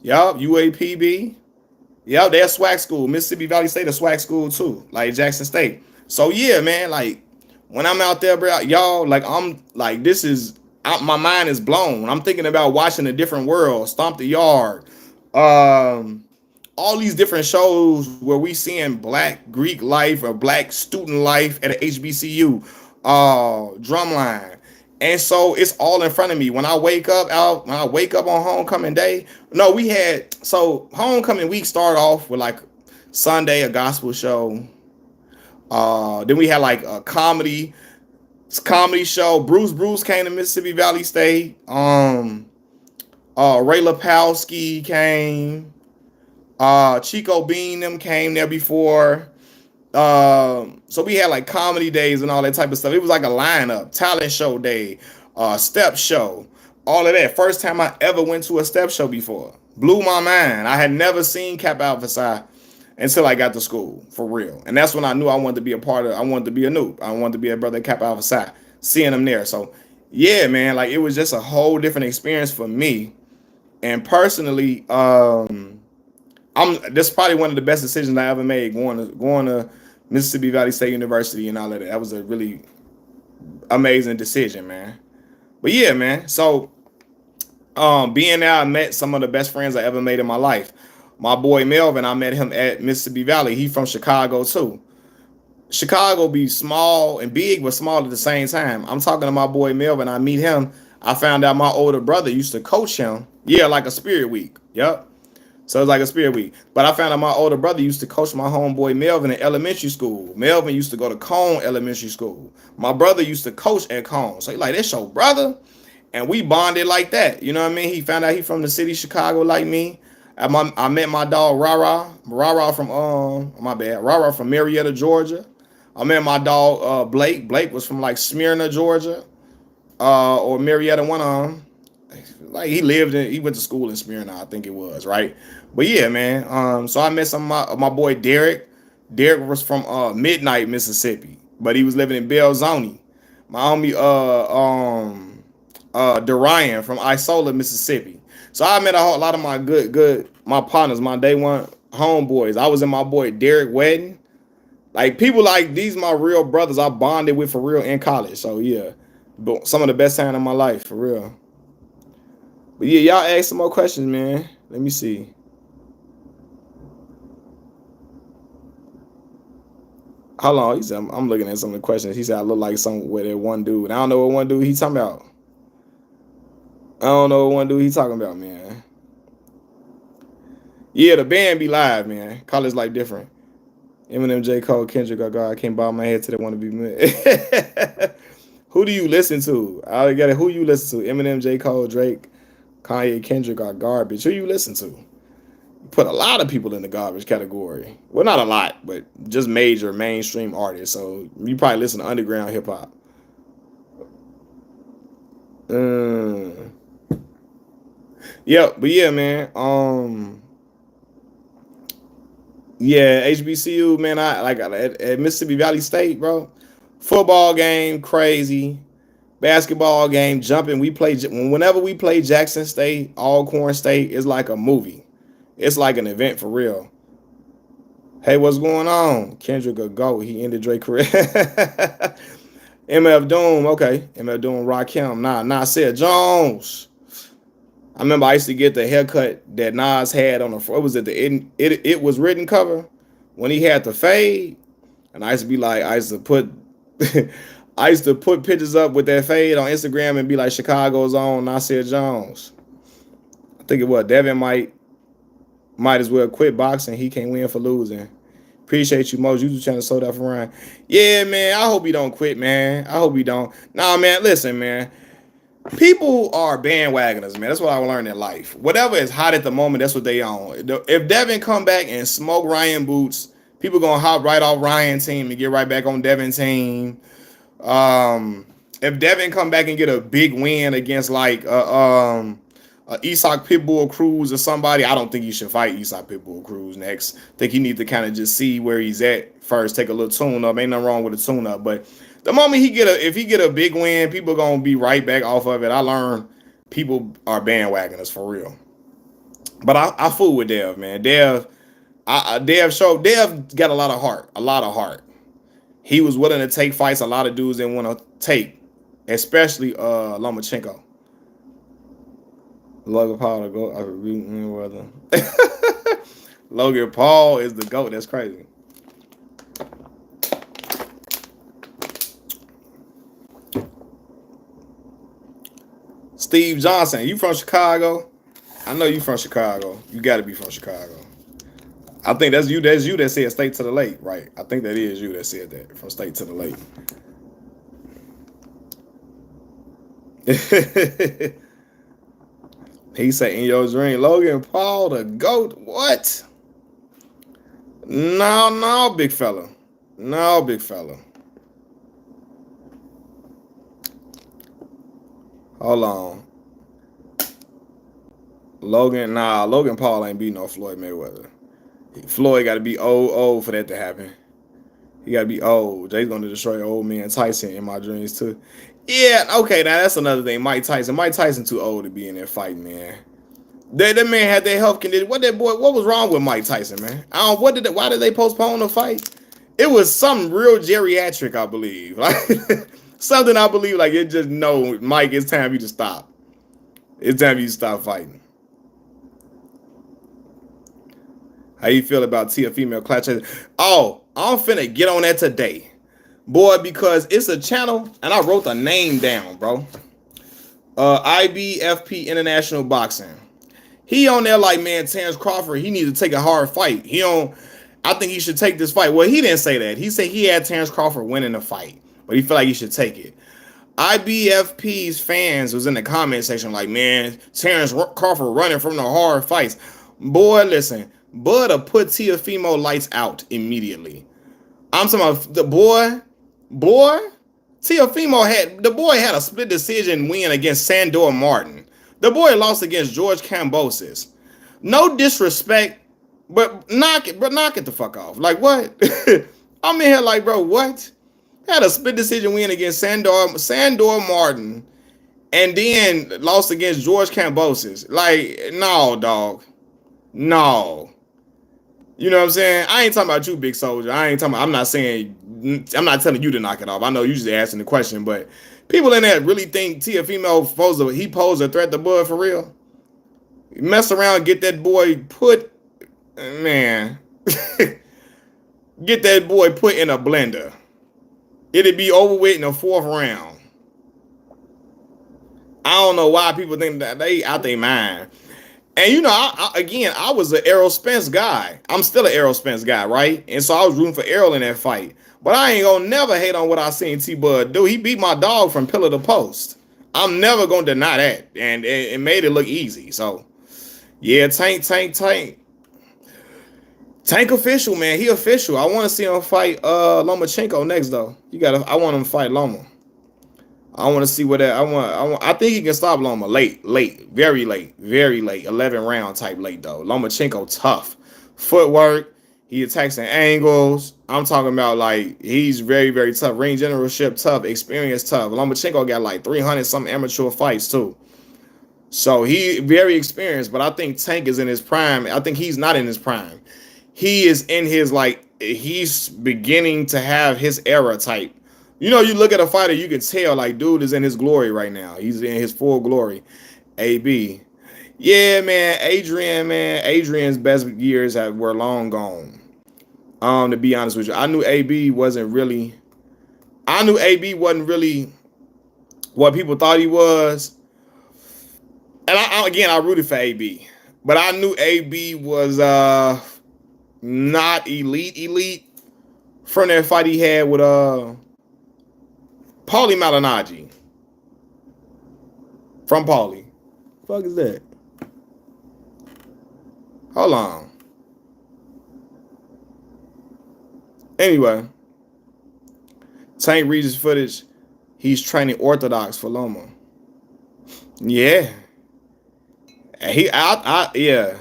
Yup, UAPB. Yeah, they're swag school. Mississippi Valley State a swag school too, like Jackson State. So yeah, man, like when I'm out there, bro, y'all, like I'm like my mind is blown. I'm thinking about watching a different world, Stomp the Yard, all these different shows where we seeing black Greek life or black student life at a HBCU, drumline. And so it's all in front of me. When I wake up on homecoming day, no, so homecoming week started off with like Sunday, a gospel show. Then we had like a comedy show. Bruce came to Mississippi Valley State. Ray Lapowski came. Chico Bean them came there before. So we had like comedy days and all that type of stuff. It was like a lineup, talent show day, step show, all of that. First time I ever went to a step show before. Blew my mind. I had never seen Cap Alpha Psi until I got to school, for real. And that's when I knew I wanted to be I wanted to be a noob. I wanted to be a brother at Cap Alpha Psi, seeing them there. So yeah, man, like it was just a whole different experience for me. And personally, this is probably one of the best decisions I ever made, going to Mississippi Valley State University and all of that. That was a really amazing decision, man. But yeah, man. So being there, I met some of the best friends I ever made in my life. My boy Melvin, I met him at Mississippi Valley. He from Chicago too. Chicago be small and big, but small at the same time. I'm talking to my boy Melvin. I meet him. I found out my older brother used to coach him. Yeah, like a spirit week. Yep. So it's like a spirit week. But I found out my older brother used to coach my homeboy Melvin in elementary school. Melvin used to go to Cone Elementary School. My brother used to coach at Cone. So he like, that's your brother? And we bonded like that. You know what I mean? He found out he from the city of Chicago like me. I met my dog Rara from Rara from Marietta, Georgia. I met my dog Blake. Blake was from like Smyrna, Georgia, or Marietta, one of them. Like he went to school in Smyrna, I think it was, right? But yeah, man. So I met some of my boy Derek. Derek was from Midnight, Mississippi, but he was living in Belzoni. My homie Dorian from Isola, Mississippi. So I met a lot of my my partners, my day one homeboys. I was in my boy Derek wedding. Like people like these, my real brothers I bonded with for real in college. So yeah, but some of the best time of my life for real. But yeah, y'all ask some more questions, man. Let me see. Hold on, he said I'm looking at some of the questions. He said I look like some with that one dude. I don't know what one dude he talking about. I don't know what one dude he talking about, man. Yeah, the band be live, man. College life different. Eminem, J. Cole, Kendrick, I can't bow my head to they want to be mad. Who do you listen to? I got it. Who you listen to? Eminem, J. Cole, Drake, Kanye, Kendrick are garbage. Who you listen to? Put a lot of people in the garbage category. Well, not a lot, but just major mainstream artists. So you probably listen to underground hip hop. Mm. Yep, but yeah, man. Yeah, HBCU, man. I like at Mississippi Valley State, bro. Football game, crazy. Basketball game, jumping. Whenever we play Jackson State, Alcorn State, it's like a movie. It's like an event for real. Hey, what's going on? Kendrick a GOAT. He ended Drake career. MF Doom, okay. MF Doom, Rakim. Nasir Jones. I remember I used to get the haircut that Nas had on the front. Was it the it was written cover when he had the fade? And I used to be like, I used to put I used to put pictures up with that fade on Instagram and be like, Chicago's on Nasir Jones. I think it was Devin might as well quit boxing. He can't win for losing. Appreciate you, Moj. You just trying to slow that for Ryan. Yeah, man. I hope he don't quit, man. I hope he don't. Nah, man. Listen, man. People are bandwagoners, man. That's what I learned in life. Whatever is hot at the moment, that's what they on. If Devin come back and smoke Ryan boots, people gonna hop right off Ryan's team and get right back on Devin's team. If Devin come back and get a big win against like Isak Pitbull Cruz or somebody, I don't think he should fight Isak Pitbull Cruz next. I think he need to kind of just see where he's at first, take a little tune up. Ain't nothing wrong with a tune up, but the moment if he get a big win, people gonna be right back off of it. I learned people are bandwagoners for real. But I fool with Dev, man. Dev got a lot of heart, He was willing to take fights a lot of dudes didn't want to take, especially Lomachenko. Logan Paul to go. Logan Paul is the GOAT. That's crazy. Steve Johnson, you from Chicago? I know you from Chicago. You got to be from Chicago. I think that's you. That's you that said State to the Lake, right? I think that is you that said that, from State to the Lake. He said, in your dream, Logan Paul the GOAT. What? No, big fella. No, big fella. Hold on. Logan Paul ain't beat no Floyd Mayweather. Floyd got to be old for that to happen. He got to be old. Jay's going to destroy old man Tyson in my dreams too. Yeah, okay, now that's another thing. Mike Tyson too old to be in that fight, man. That man had their health condition. What was wrong with Mike Tyson, man? Why did they postpone the fight? It was something real geriatric, I believe. Like something I believe, like it just no, Mike, it's time you to stop. It's time you to stop fighting. How you feel about Tia female class? Oh, I'm finna get on that today, boy, because it's a channel and I wrote the name down, bro. IBFP International Boxing. He on there like, man, Terrence Crawford, he needs to take a hard fight. I think he should take this fight. Well, he didn't say that. He said he had Terrence Crawford winning the fight, but he felt like he should take it. IBFP's fans was in the comment section like, man, Terrence Crawford running from the hard fights. Boy, listen, Bud put Teofimo lights out immediately. I'm talking about the boy. Teofimo had a split decision win against Sandor Martin. The boy lost against George Kambosos. No disrespect, but knock it the fuck off. Like what? I'm in here like, bro, what? Had a split decision win against Sandor Martin, and then lost against George Kambosos. Like, no, dog. No. You know what I'm saying? I ain't talking about you, big soldier. I'm not telling you to knock it off. I know you just asking the question, but people in there really think Teofimo he posed a threat to Bud for real. Mess around, get that boy put in a blender. It'd be over with in the 4th round. I don't know why people think that they out their mind. And you know, again, I was an Errol Spence guy. I'm still an Errol Spence guy, right? And so I was rooting for Errol in that fight. But I ain't gonna never hate on what I seen T Bud do. He beat my dog from pillar to post. I'm never gonna deny that, and it made it look easy. So yeah, Tank official, man. He official. I want to see him fight Lomachenko next though. I want him to fight Loma. I want to see what that. I think he can stop Loma late, very late, very late. 11 round type late though. Lomachenko tough, footwork. He attacks in angles. I'm talking about like he's very very tough. Ring generalship tough, experience tough. Lomachenko got like 300 some amateur fights too. So he very experienced, but I think Tank is in his prime. I think he's not in his prime. He is in his like he's beginning to have his era type. You know, you look at a fighter, you can tell like dude is in his glory right now. He's in his full glory. AB. Yeah, man. Adrian's best years were long gone. To be honest with you. I knew AB wasn't really what people thought he was. And I rooted for AB. But I knew AB was not elite from that fight he had with Paulie Malignaggi. From Paulie. Fuck is that? Hold on. Anyway, Tank Regis footage. He's training orthodox for Loma. Yeah. Yeah,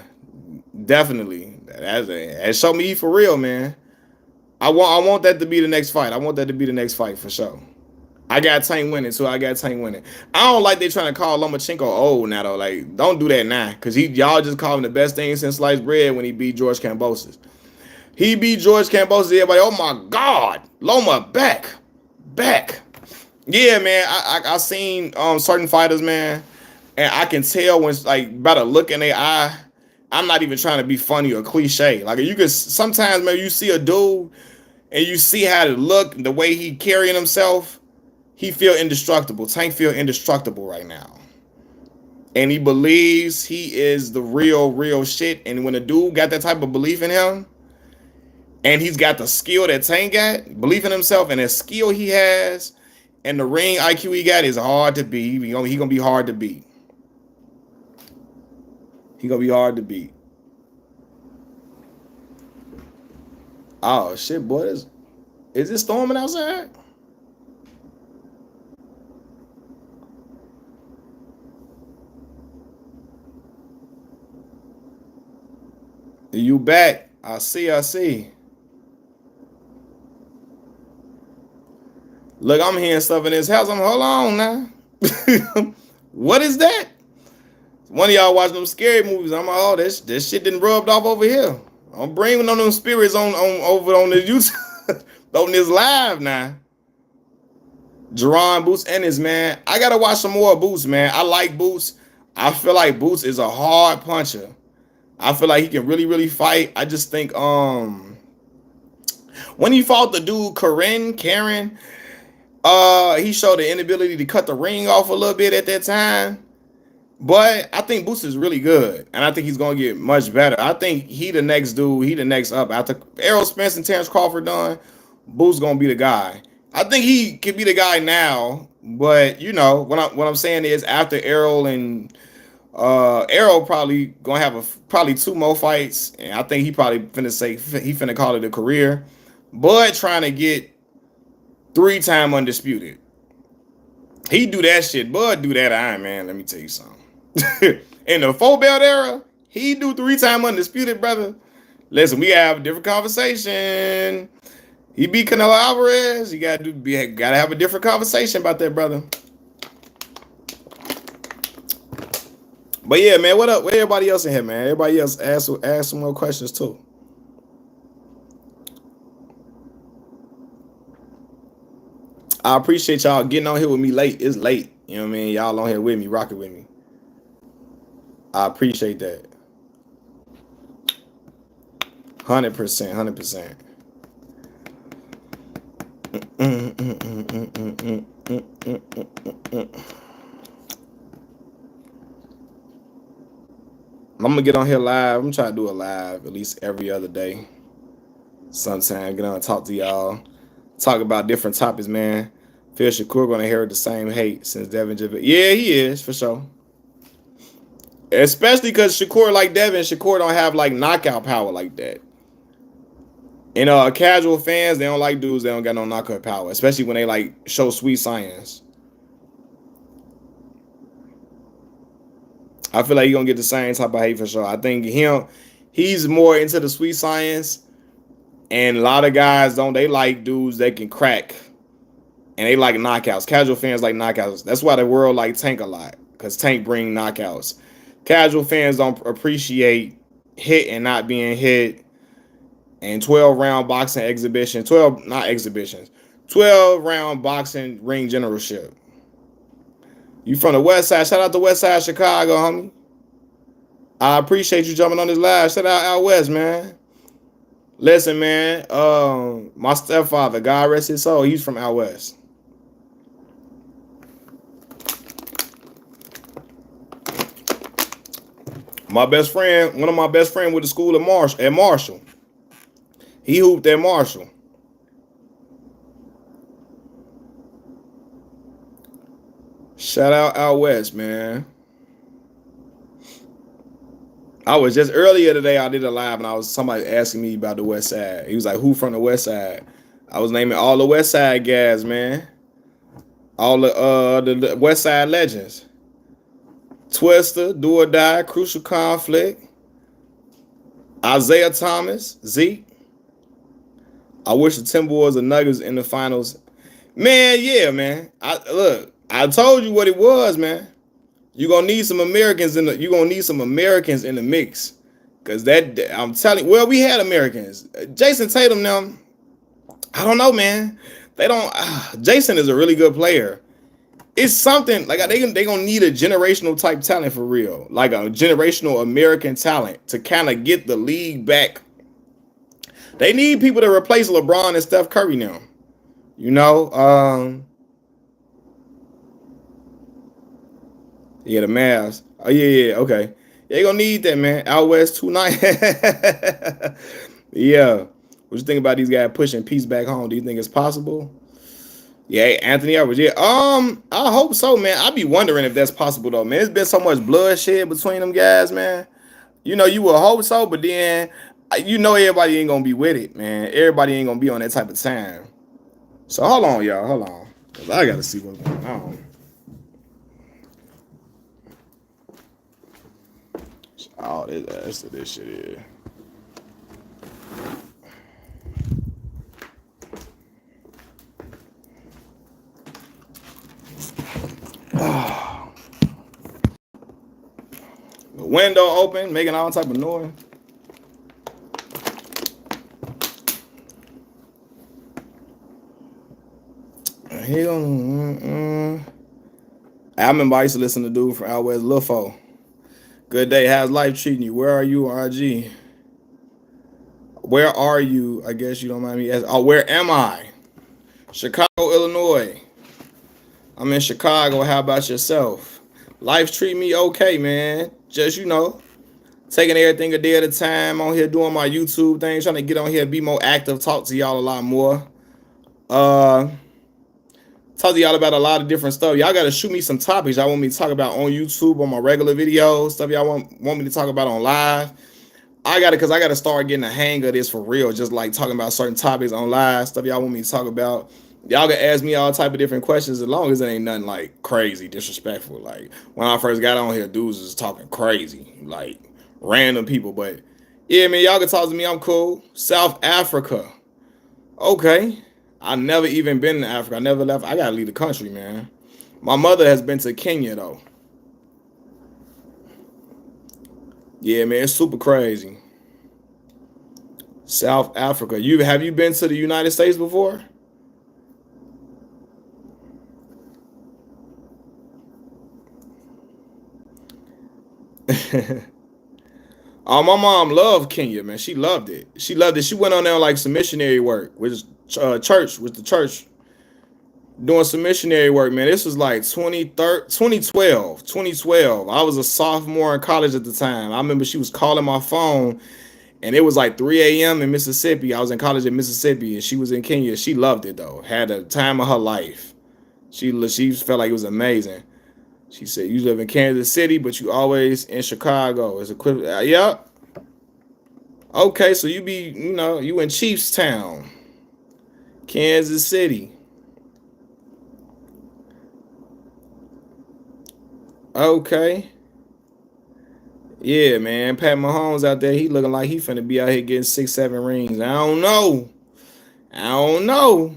definitely. That showed me for real, man. I want that to be the next fight. I want that to be the next fight for sure. I got Tank winning, so I got Tank winning. I don't like they trying to call Lomachenko old now though. Like, don't do that now, cause y'all just call him the best thing since sliced bread when he beat George Kambosos. He beat George Kambosos. Everybody, oh my God, Loma back. Yeah, man. I seen certain fighters, man, and I can tell when like by the look in their eye. I'm not even trying to be funny or cliche. Like you can sometimes, man, you see a dude and you see how to look, the way he carrying himself. He feel indestructible. Tank feel indestructible right now. And he believes he is the real shit. And when a dude got that type of belief in him, and he's got the skill that Tank got, belief in himself, and the skill he has, and the ring IQ he got is hard to beat. He gonna be hard to beat. He gonna be hard to beat. Oh shit, boy. Is it storming outside? You back. I see. Look, I'm hearing stuff in this house. Hold on now. What is that? One of y'all watching them scary movies. I'm like, oh, this shit didn't rubbed off over here. I'm bringing on them spirits on over on the YouTube on this live now. Jerron Boots Ennis, man. I gotta watch some more Boots, man. I like Boots. I feel like Boots is a hard puncher. I feel like he can really fight. I just think when he fought the dude Karen, he showed the inability to cut the ring off a little bit at that time. But I think Boots is really good, and I think he's gonna get much better. I think he the next dude, he the next up. After Errol Spence and Terrence Crawford done, Boots gonna be the guy. I think he could be the guy now, but you know what I'm saying is after Errol and Errol probably gonna have probably 2 more fights, and I think he probably finna call it a career. Bud trying to get 3-time undisputed. He do that shit. Bud do that Iron Man. Let me tell you something. In the 4-belt era, he do 3-time undisputed, brother. Listen, we have a different conversation. He beat Canelo Alvarez. You gotta have a different conversation about that, brother. But yeah, man, what up? Where everybody else in here, man? Everybody else ask some more questions too. I appreciate y'all getting on here with me late. It's late. You know what I mean? Y'all on here with me, rocking with me. I appreciate that. 100%. gonna get on here live. I'm trying to do a live at least every other day. Sometime get on and talk to y'all. Talk about different topics, man. Feel Shakur gonna inherit the same hate since Devin Javale. Yeah, he is for sure. Especially because Shakur, like Devin, Shakur don't have like knockout power like that. And casual fans, they don't like dudes that don't got no knockout power, especially when they like show sweet science. I feel like he's gonna get the same type of hate for sure. I think he's more into the sweet science, and a lot of guys don't. They like dudes that can crack, and they like knockouts. Casual fans like knockouts. That's why the world like Tank a lot, because Tank bring knockouts. Casual fans don't appreciate hit and not being hit, and 12-round boxing exhibition. 12 not exhibitions. 12-round boxing ring generalship. You from the West Side? Shout out to West Side Chicago, homie. I appreciate you jumping on this live. Shout out West, man. Listen, man. My stepfather, God rest his soul, he's from out West. My best friend, one of my best friends with the school at Marshall. He hooped at Marshall. Shout out West, man. I was just earlier today, I did a live and I was somebody asking me about the West Side. He was like, who from the West Side? I was naming all the West Side guys, man. All the West Side legends. Twister, Do or Die, Crucial Conflict, Isaiah Thomas, Zeke. I wish the Timberwolves and Nuggets in the finals. Man, yeah, man. I told you what it was, man. You're gonna need some Americans in the mix. Cause I'm telling you, well, we had Americans. Jason Tatum now, I don't know, man. They don't Jason is a really good player. It's something like they gonna need a generational type talent for real. Like a generational American talent to kind of get the league back. They need people to replace LeBron and Steph Curry now. You know, yeah, the Mavs. Oh yeah, okay. Yeah, you gonna need that, man. Out West 2-9. Yeah. What you think about these guys pushing peace back home? Do you think it's possible? Yeah, Anthony Edwards. Yeah, I hope so, man. I be wondering if that's possible though, man. There's been so much bloodshed between them guys, man. You know, you would hope so, but then you know everybody ain't gonna be with it, man. Everybody ain't gonna be on that type of time. So hold on, y'all. Hold on. Cause I gotta see what's going on. Oh, that's what this shit is. The window open, making all type of noise. I remember I used to listen to dude from out West, Lufo. Good day. How's life treating you? Where are you, RG? Where are you? I guess you don't mind me asking. Oh, where am I? Chicago, Illinois. I'm in Chicago. How about yourself? Life's treating me okay, man. Just, you know, taking everything a day at a time on here, doing my YouTube thing, trying to get on here, be more active, talk to y'all a lot more. Talk to y'all about a lot of different stuff. Y'all got to shoot me some topics y'all want me to talk about on YouTube, on my regular videos, stuff y'all want me to talk about on live. Because I got to start getting a hang of this for real, just like talking about certain topics on live, stuff y'all want me to talk about. Y'all can ask me all type of different questions as long as it ain't nothing like crazy, disrespectful. Like when I first got on here, dudes was talking crazy, like random people. But yeah, man, y'all can talk to me. I'm cool. South Africa. Okay. I never even been to Africa. I never left. I gotta leave the country, man. My mother has been to Kenya though. Yeah, man, it's super crazy. South Africa. Have you been to the United States before? Oh, my mom loved Kenya, man. She loved it. She loved it. She went on there like some missionary work, which is the church doing some missionary work, man. This was like 2012. 2012. I was a sophomore in college at the time. I remember she was calling my phone, and it was like 3 a.m. in Mississippi. I was in college in Mississippi, and she was in Kenya. She loved it though. Had the time of her life. She felt like it was amazing. She said, "You live in Kansas City, but you always in Chicago." It's equivalent. Yep. Okay, so you in Chiefstown, Kansas City. Okay. Yeah, man. Pat Mahomes out there, he looking like he finna be out here getting 6, 7 rings. I don't know. I don't know.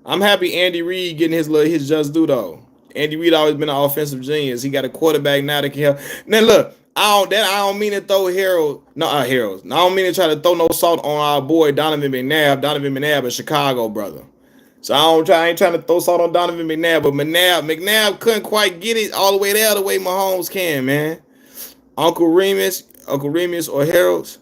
I'm happy Andy Reid getting his just due though. Andy Reid always been an offensive genius. He got a quarterback now that can help. Now look, I don't mean to throw Harold. No, Harold. I don't mean to try to throw no salt on our boy Donovan McNabb. Donovan McNabb, a Chicago brother. So I ain't trying to throw salt on Donovan McNabb, but McNabb couldn't quite get it all the way there the way Mahomes can, man. Uncle Remus or Harold's.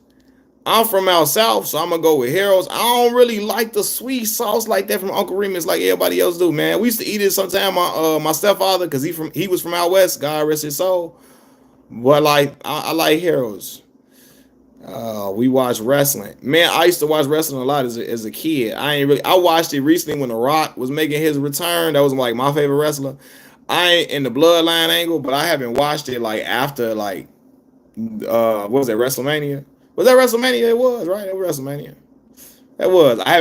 I'm from out south, so I'm gonna go with Harold's. I don't really like the sweet sauce like that from Uncle Remus like everybody else do, man. We used to eat it sometime. My stepfather, cause he was from out west. God rest his soul. But like I like Harold's. We watched wrestling. Man, I used to watch wrestling a lot as a kid. I watched it recently when The Rock was making his return. That was like my favorite wrestler. I ain't in the bloodline angle, but I haven't watched it like after like what was that, WrestleMania? Was that WrestleMania? It was, right? It was WrestleMania. That was. I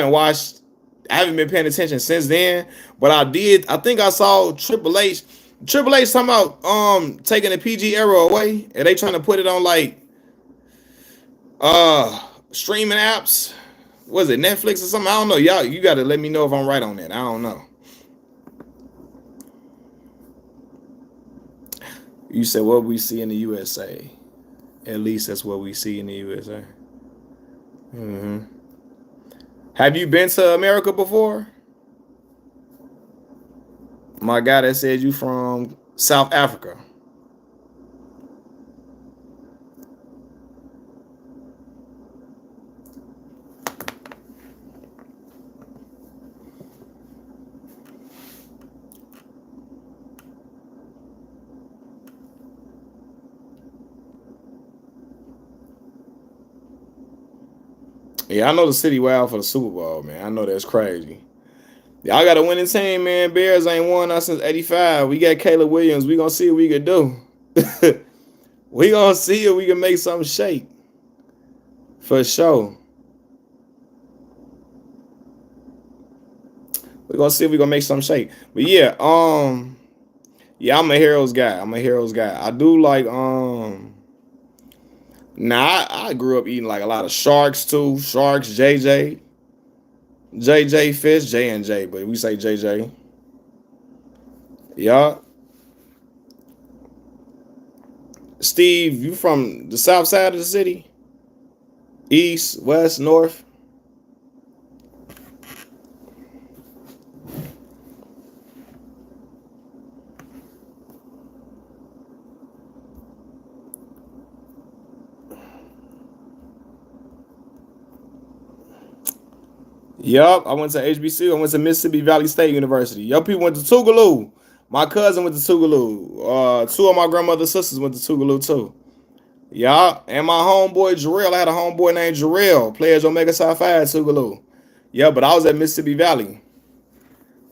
haven't been paying attention since then, but I did. I think I saw Triple H. Triple H talking about taking the PG era away, and they trying to put it on like streaming apps. Was it Netflix or something? I don't know. Y'all, you gotta let me know if I'm right on that. I don't know. You said what we see in the USA. At least that's what we see in the USA. Mm-hmm. Have you been to America before? My guy that said you from South Africa. Yeah, I know the city well for the Super Bowl, man. I know that's crazy. Y'all got a winning team, man. Bears ain't won us since '85. We got Caleb Williams. We gonna see what we can do. We gonna see if we can make something shake. For sure. We gonna see if we gonna make something shake. But yeah, yeah, I'm a Heroes guy. I do like Nah, I grew up eating like a lot of sharks too. Sharks, JJ Fish, J&J, but we say JJ. Yeah. Steve, you from the south side of the city? East, west, north? Yup, I went to HBC. I went to Mississippi Valley State University. Your people went to Tougaloo. My cousin went to Tougaloo. Two of my grandmother's sisters went to Tougaloo too. Yeah, and my homeboy Jarrell. I had a homeboy named Jarrell. Players Omega Psi Phi at Tougaloo. Yeah, but I was at Mississippi Valley.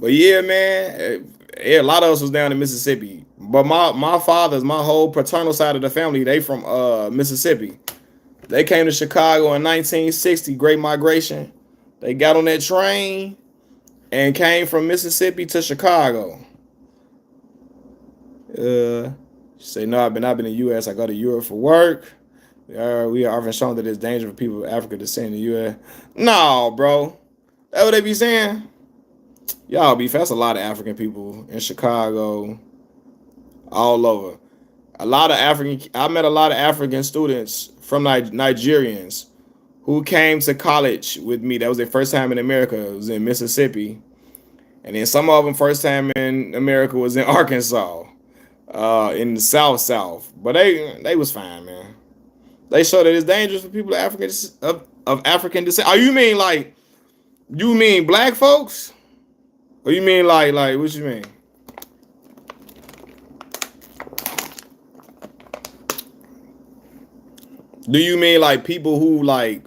But yeah, man, yeah, a lot of us was down in Mississippi. But my whole paternal side of the family, they from Mississippi. They came to Chicago in 1960, Great Migration. They got on that train and came from Mississippi to Chicago. She say, no, I've been in the U.S. I go to Europe for work. We are often shown that it's dangerous for people of African descent in the U.S. No, bro. That's what they be saying. Y'all be that's a lot of African people in Chicago, all over. I met a lot of African students from Nigerians who came to college with me. That was their first time in America. It was in Mississippi. And then some of them first time in America was in Arkansas, in the South. But they was fine, man. They showed that it's dangerous for people of African descent. Oh, you mean black folks? What you mean like what you mean? Do you mean like people who like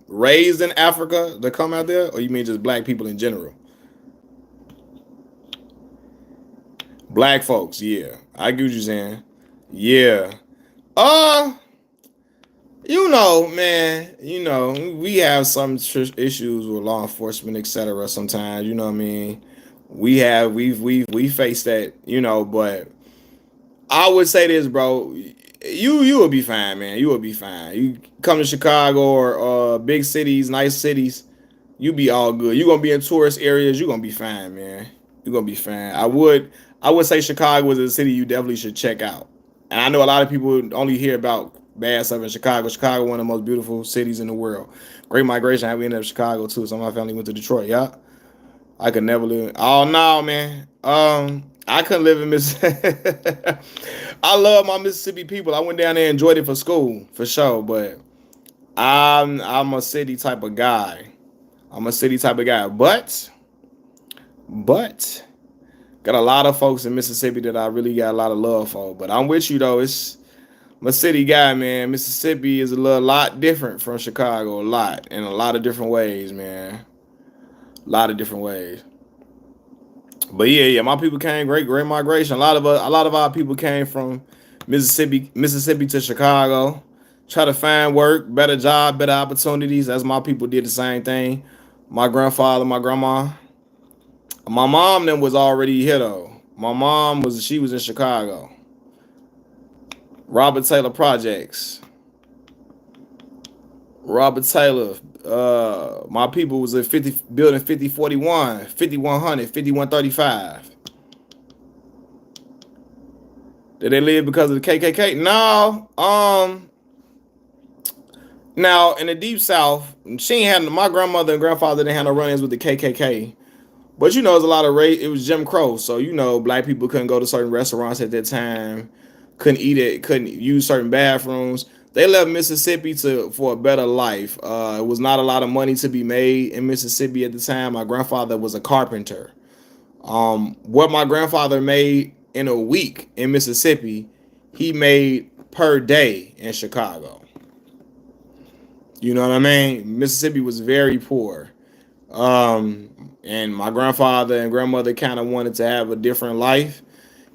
raised in Africa that come out there, or you mean just black people in general? Black folks, yeah. I get what you're saying. Yeah. Uh, man, we have some issues with law enforcement, etc. Sometimes, you know what I mean. We face that, but I would say this, bro. You will be fine, man. You will be fine. You come to Chicago or big cities, nice cities, you be all good. You gonna be in tourist areas, you gonna be fine, man. You gonna be fine. I would say Chicago is a city you definitely should check out. And I know a lot of people only hear about bad stuff in Chicago. Chicago, one of the most beautiful cities in the world. Great migration. I ended up in Chicago too. Some of my family went to Detroit. Yeah, I could never live. Oh no, man. I couldn't live in Mississippi. I love my Mississippi people. I went down there and enjoyed it for school, for sure. But I'm a city type of guy. I'm a city type of guy. But got a lot of folks in Mississippi that I really got a lot of love for. But I'm with you though. I'm a city guy, man. Mississippi is a lot different from Chicago, a lot in a lot of different ways, man. A lot of different ways. But yeah, my people came great migration. A lot of our people came from Mississippi to Chicago, try to find work, better job, better opportunities. As my people did the same thing. My grandfather, my grandma, my mom then was already here though. She was in Chicago. Robert Taylor Projects. Robert Taylor. My people was at 50 building 5041, 5100, 5135. Did they live because of the KKK? No. Now in the deep south, she ain't had my grandmother and grandfather didn't have no run-ins with the KKK. But there's a lot of race. It was Jim Crow, so black people couldn't go to certain restaurants at that time, couldn't eat it, couldn't use certain bathrooms. They left Mississippi for a better life. It was not a lot of money to be made in Mississippi at the time. My grandfather was a carpenter. What my grandfather made in a week in Mississippi, he made per day in Chicago. You know what I mean? Mississippi was very poor. And my grandfather and grandmother kind of wanted to have a different life.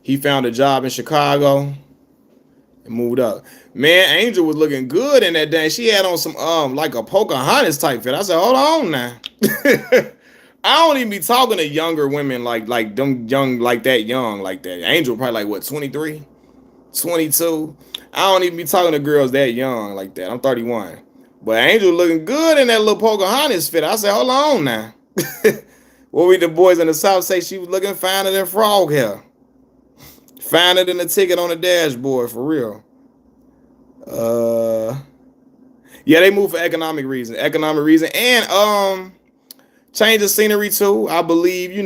He found a job in Chicago and moved up. Man, Angel was looking good in that day. She had on some like a Pocahontas type fit. I said, hold on now. I don't even be talking to younger women like them young like that young like that. Angel probably like what 23, 22. I don't even be talking to girls that young like that. I'm 31. But Angel looking good in that little Pocahontas fit. I said, hold on now. What we the boys in the South say she was looking finer than frog hair. Finer than the ticket on the dashboard, for real. Yeah, they moved for economic reason. And change of scenery too. I believe, the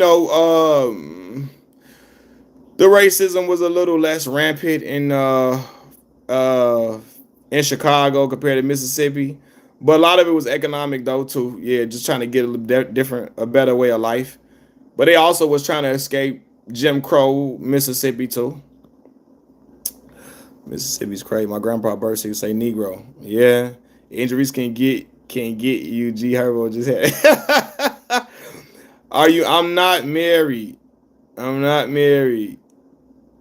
racism was a little less rampant in Chicago compared to Mississippi. But a lot of it was economic though too. Yeah, just trying to get a better way of life. But they also was trying to escape Jim Crow, Mississippi too. Mississippi's crazy. My grandpa birthday would say Negro. Yeah, injuries can get you. G Herbo just had. Are you? I'm not married. I'm not married.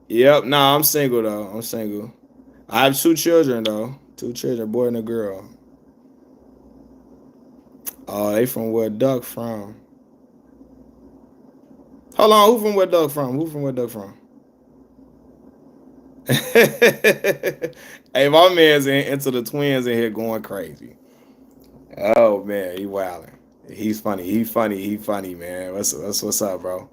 Yep. Nah, I'm single though. I'm single. I have 2 children though. 2 children, a boy and a girl. Oh, they from where Duck from? Hold on, who from where Duck from? Who from where Duck from? Hey, my man's into the twins in here going crazy. Oh man, he wilding. He's funny. He funny, man. What's up, bro?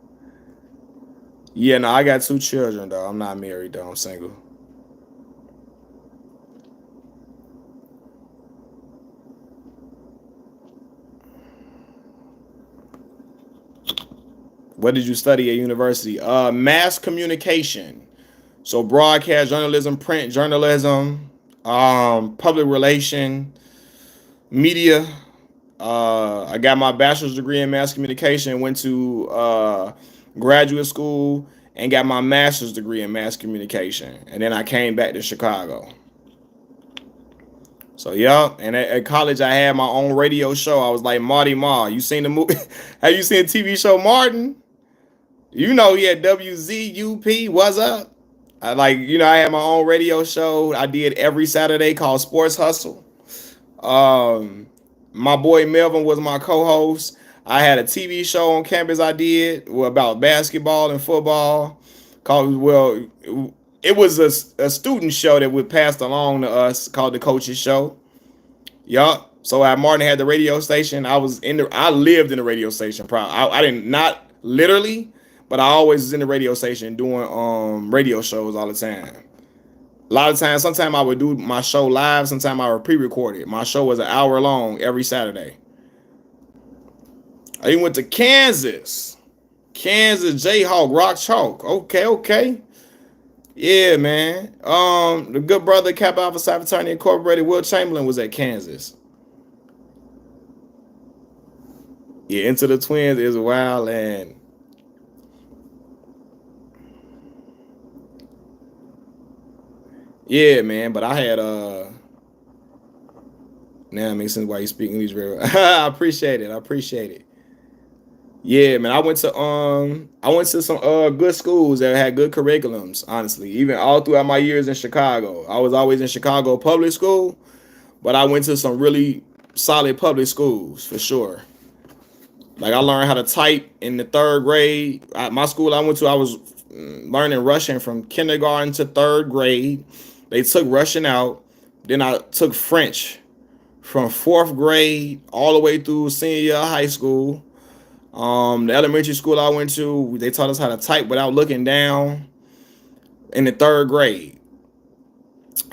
Yeah, no, I got 2 children though. I'm not married though. I'm single. What did you study at university? Mass communication. So broadcast journalism, print journalism, public relation, media. I got my bachelor's degree in mass communication, went to graduate school, and got my master's degree in mass communication. And then I came back to Chicago. So yeah, and at college I had my own radio show. I was like Marty Marr. You seen the movie? Have you seen the TV show Martin? You know he had WZUP. What's up? I had my own radio show. I did every Saturday called Sports Hustle. Um, my boy Melvin was my co-host. I had a TV show on campus I did about basketball and football. It was a student show that was passed along to us called the Coaches Show. Yup. So at Martin had the radio station. I lived in the radio station. Probably I didn't not literally, but I always was in the radio station doing radio shows all the time. A lot of times, sometimes I would do my show live. Sometimes I would pre-record it. My show was an hour long every Saturday. I even went to Kansas. Kansas Jayhawk Rock Chalk. Okay. Yeah, man. The good brother Kappa Alpha Psi Fraternity Incorporated, Will Chamberlain, was at Kansas. Yeah, Into the Twins is wild, and yeah, man. But I had now it makes sense why you speak English very well. I appreciate it. Yeah, man. I went to some good schools that had good curriculums, honestly. Even all throughout my years in Chicago. I was always in Chicago public school, but I went to some really solid public schools for sure. Like I learned how to type in the third grade. My school I went to, I was learning Russian from kindergarten to third grade. They took Russian out. Then I took French from fourth grade all the way through senior year of high school. The elementary school I went to, they taught us how to type without looking down in the third grade.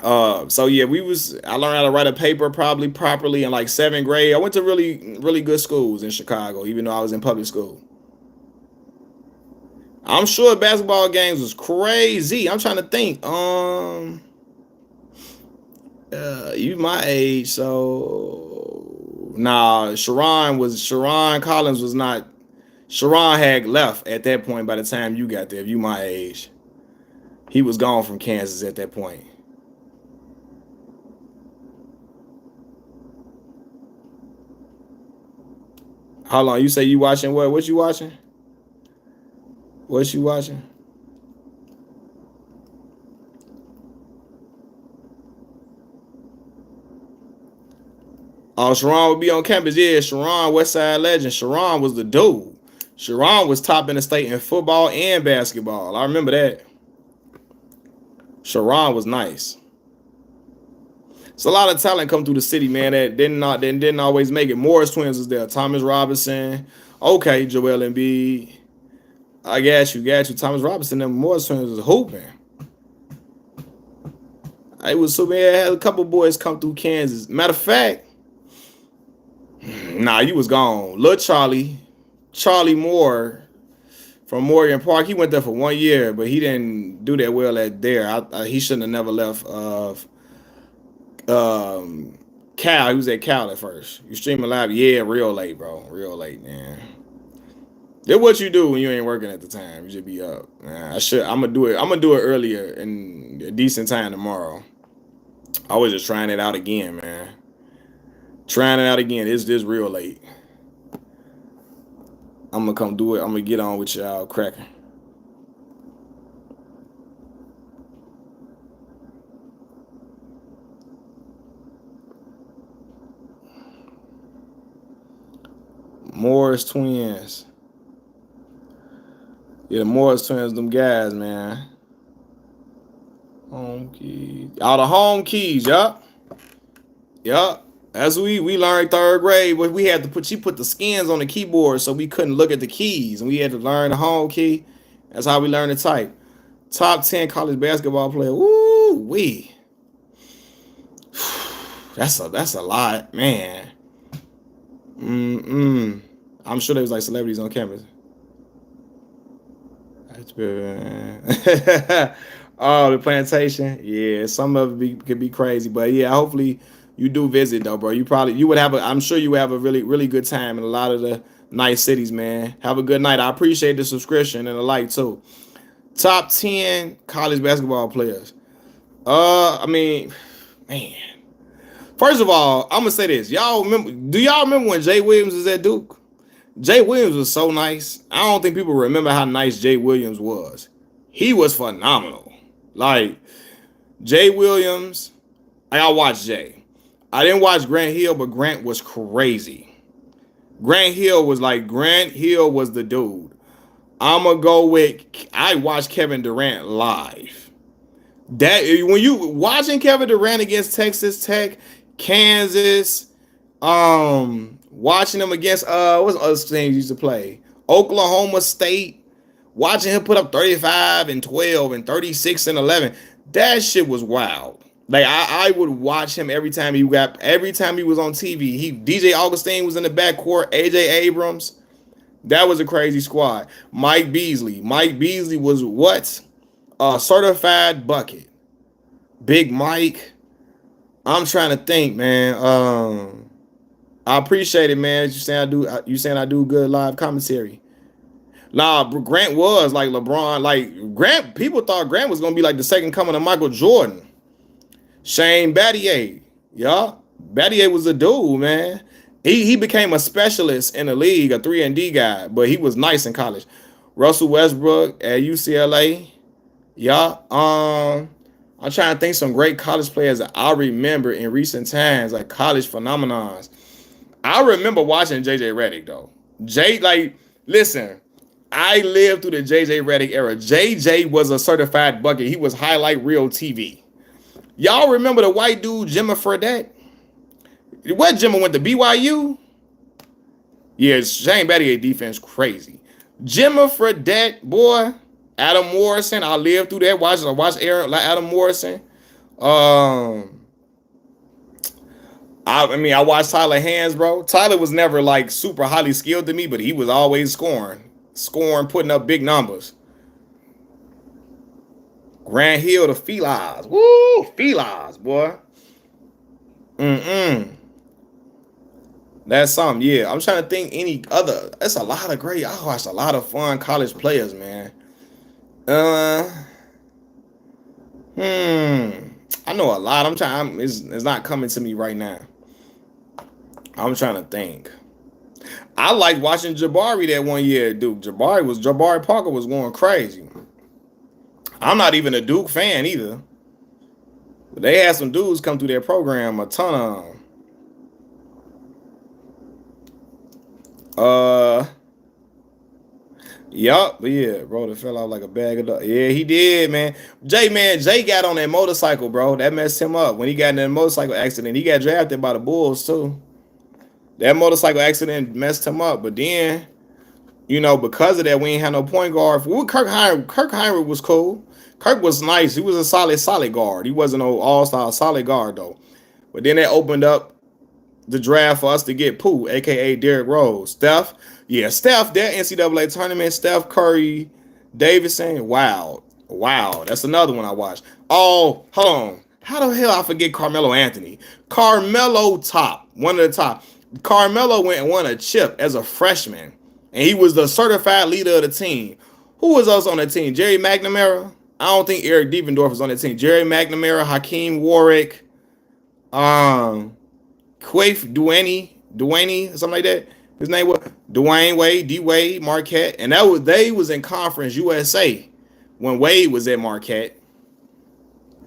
So yeah, I learned how to write a paper probably properly in like seventh grade. I went to really, really good schools in Chicago, even though I was in public school. I'm sure basketball games was crazy. I'm trying to think. You my age, so nah. Sharon Collins was not. Sharon had left at that point by the time you got there. If you my age, he was gone from Kansas at that point. How long? You say you watching what? What you watching? What you watching? Oh, Sharon would be on campus. Yeah, Sharon, West Side legend. Sharon was the dude. Sharon was top in the state in football and basketball. I remember that. Sharon was nice. It's a lot of talent come through the city, man. That didn't always make it. Morris twins was there. Thomas Robinson. Okay, Joel Embiid. I got you. Thomas Robinson and Morris twins was hooping. It was so bad. I had a couple boys come through Kansas. Matter of fact, nah, you was gone. Little Charlie Moore from Morgan Park. He went there for 1 year, but he didn't do that well at there. He shouldn't have never left Cal. He was at Cal at first. You streaming live? Yeah, real late, bro. Real late, man. That's what you do when you ain't working at the time. You should be up. Man, I'm gonna do it. I'm gonna do it earlier in a decent time tomorrow. I was just trying it out again, man. Trying it out again. It's this real late. I'm gonna come do it. I'm gonna get on with y'all cracking. Morris twins. Yeah, the Morris twins, them guys, man. Home keys. All the home keys, yup. Yup. As we learned third grade, but we had to she put the skins on the keyboard so we couldn't look at the keys, and we had to learn the home key. That's how we learned to type. Top 10 college basketball player. Woo wee. That's a lot, man. I'm sure there was like celebrities on campus. Oh, the plantation. Yeah, some of it could be crazy, but yeah, hopefully you do visit though, bro. You would have a. I'm sure you would have a really good time in a lot of the nice cities, man. Have a good night. I appreciate the subscription and the like too. Top 10 college basketball players. I mean, man. First of all, I'm gonna say this. Y'all remember? Do y'all remember when Jay Williams was at Duke? Jay Williams was so nice. I don't think people remember how nice Jay Williams was. He was phenomenal. Like Jay Williams, I watched Jay. I didn't watch Grant Hill, but Grant was crazy. Grant Hill was the dude. I'ma go with. I watched Kevin Durant live. That when you watching Kevin Durant against Texas Tech, Kansas, watching him against what's other things he used to play? Oklahoma State, watching him put up 35 and 12 and 36 and 11. That shit was wild. Like I would watch him every time he was on TV. DJ Augustine was in the backcourt, AJ Abrams. That was a crazy squad. Mike Beasley. Mike Beasley was what? A certified bucket. Big Mike. I'm trying to think, man. I appreciate it, man. You saying I do good live commentary. Nah, Grant was like LeBron. Like Grant, people thought Grant was gonna be like the second coming of Michael Jordan. Shane Battier. Yeah. Battier was a dude, man. He became a specialist in the league, a 3-and-D guy, but he was nice in college. Russell Westbrook at UCLA. Yeah. I'm trying to think some great college players that I remember in recent times, like college phenomenons. I remember watching JJ Redick though. Listen, I lived through the JJ Redick era. JJ was a certified bucket. He was highlight reel TV. Y'all remember the white dude, Jimmy Fredette? What Jimmy went to BYU? Yeah, Shane Battier defense crazy. Jimmy Fredette, boy. Adam Morrison, I lived through that. Watch Adam Morrison. I watched Tyler Hands, bro. Tyler was never like super highly skilled to me, but he was always scoring, putting up big numbers. Grant Hill, the Felines. Woo, Felines, boy. That's something, yeah. I'm trying to think any other. That's a lot of great. I watched a lot of fun college players, man. I know a lot. It's not coming to me right now. I'm trying to think. I liked watching Jabari that one year, Duke. Jabari Parker was going crazy. I'm not even a Duke fan either. But they had some dudes come through their program, a ton of them. Yup, yeah, bro, that fell out like a bag of dust. Yeah, he did, man. Jay got on that motorcycle, bro. That messed him up. When he got in that motorcycle accident, he got drafted by the Bulls, too. That motorcycle accident messed him up. But then, because of that, we ain't had no point guard. Kirk Heinrich was cool. Kirk was nice. He was a solid guard. He wasn't no all-star solid guard, though. But then that opened up the draft for us to get Pooh, a.k.a. Derrick Rose. Steph, that NCAA tournament, Steph Curry, Davidson, wow, that's another one I watched. Oh, hold on. How the hell I forget Carmelo Anthony? Carmelo one of the top. Carmelo went and won a chip as a freshman, and he was the certified leader of the team. Who was else on the team? Jerry McNamara? I don't think Eric Devendorf was on the team. Jerry McNamara, Hakeem Warwick, Quaif Dwayne, something like that. His name was Dwayne Wade, D Wade, Marquette, and they was in Conference USA when Wade was at Marquette.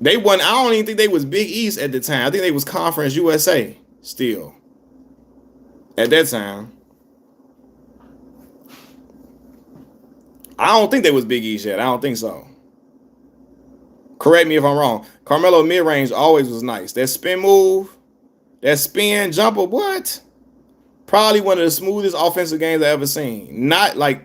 I don't even think they was Big East at the time. I think they was Conference USA still at that time. I don't think they was Big East yet. I don't think so. Correct me if I'm wrong. Carmelo mid-range always was nice. That spin move, that spin jumper, what? Probably one of the smoothest offensive games I ever seen. Not like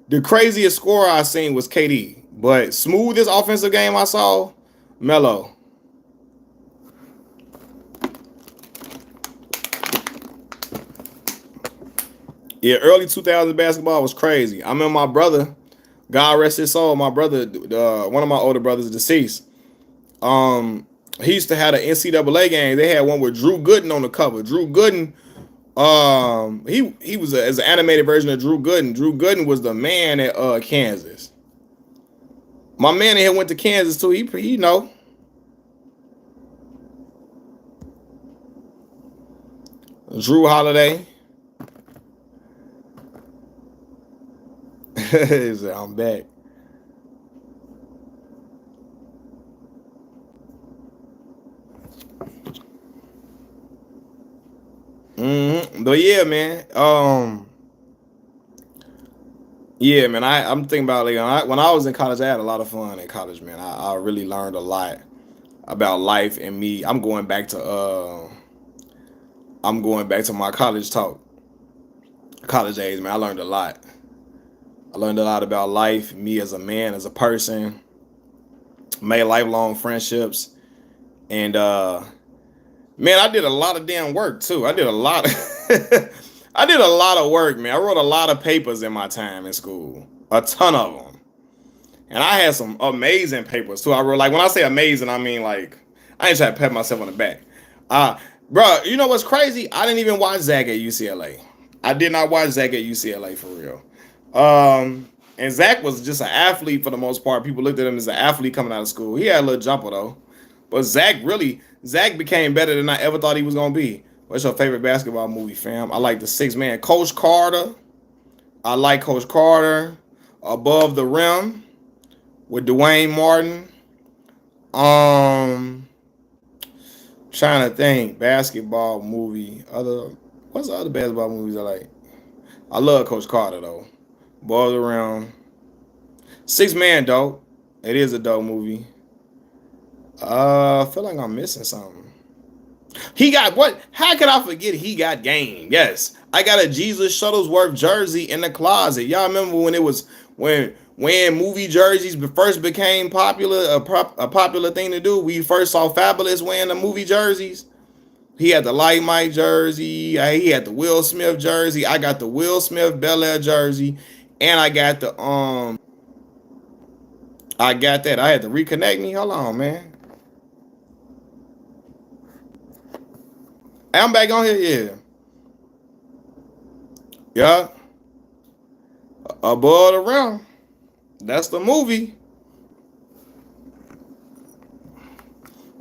the craziest scorer I seen was KD, but smoothest offensive game I saw, Melo. Yeah, early 2000s basketball was crazy. I remember my brother, God rest his soul, my brother, one of my older brothers deceased. He used to have the NCAA game. They had one with Drew Gooden on the cover. Drew Gooden, he was as an animated version of Drew Gooden. Drew Gooden was the man at Kansas. My man here went to Kansas too. He know. Drew Holiday. He said, I'm back. But yeah, man. Yeah, man. I'm thinking about like when I was in college, I had a lot of fun in college, man. I really learned a lot about life and me. I'm going back to my college talk, college days, man. I learned a lot. I learned a lot about life, me as a man, as a person. Made lifelong friendships, and man, I did a lot of damn work too. I did a lot of I did a lot of work, man. I wrote a lot of papers in my time in school. A ton of them. And I had some amazing papers too. I wrote, like, when I say amazing, I mean, like, I ain't trying to pat myself on the back. Bro, you know what's crazy? I didn't even watch Zach at UCLA. I did not watch Zach at UCLA for real. And Zach was just an athlete for the most part. People looked at him as an athlete coming out of school. He had a little jumper though. But Zach became better than I ever thought he was gonna be. What's your favorite basketball movie, fam? I like The Sixth Man. Coach Carter. I like Coach Carter. Above the Rim with Dwayne Martin. Trying to think. Basketball movie. What's the other basketball movies I like? I love Coach Carter though. Above the Rim. Sixth Man, dope. It is a dope movie. I feel like I'm missing something. He got what? How could I forget He Got Game? Yes. I got a Jesus Shuttlesworth jersey in the closet. Y'all remember when it was when movie jerseys first became popular, a popular thing to do? We first saw Fabulous wearing the movie jerseys. He had the Light Mike jersey. He had the Will Smith jersey. I got the Will Smith Bel Air jersey. And I got the I got that. I had to reconnect me. Hold on, man. I'm back on here, yeah. Yeah. Above the Rim. That's the movie.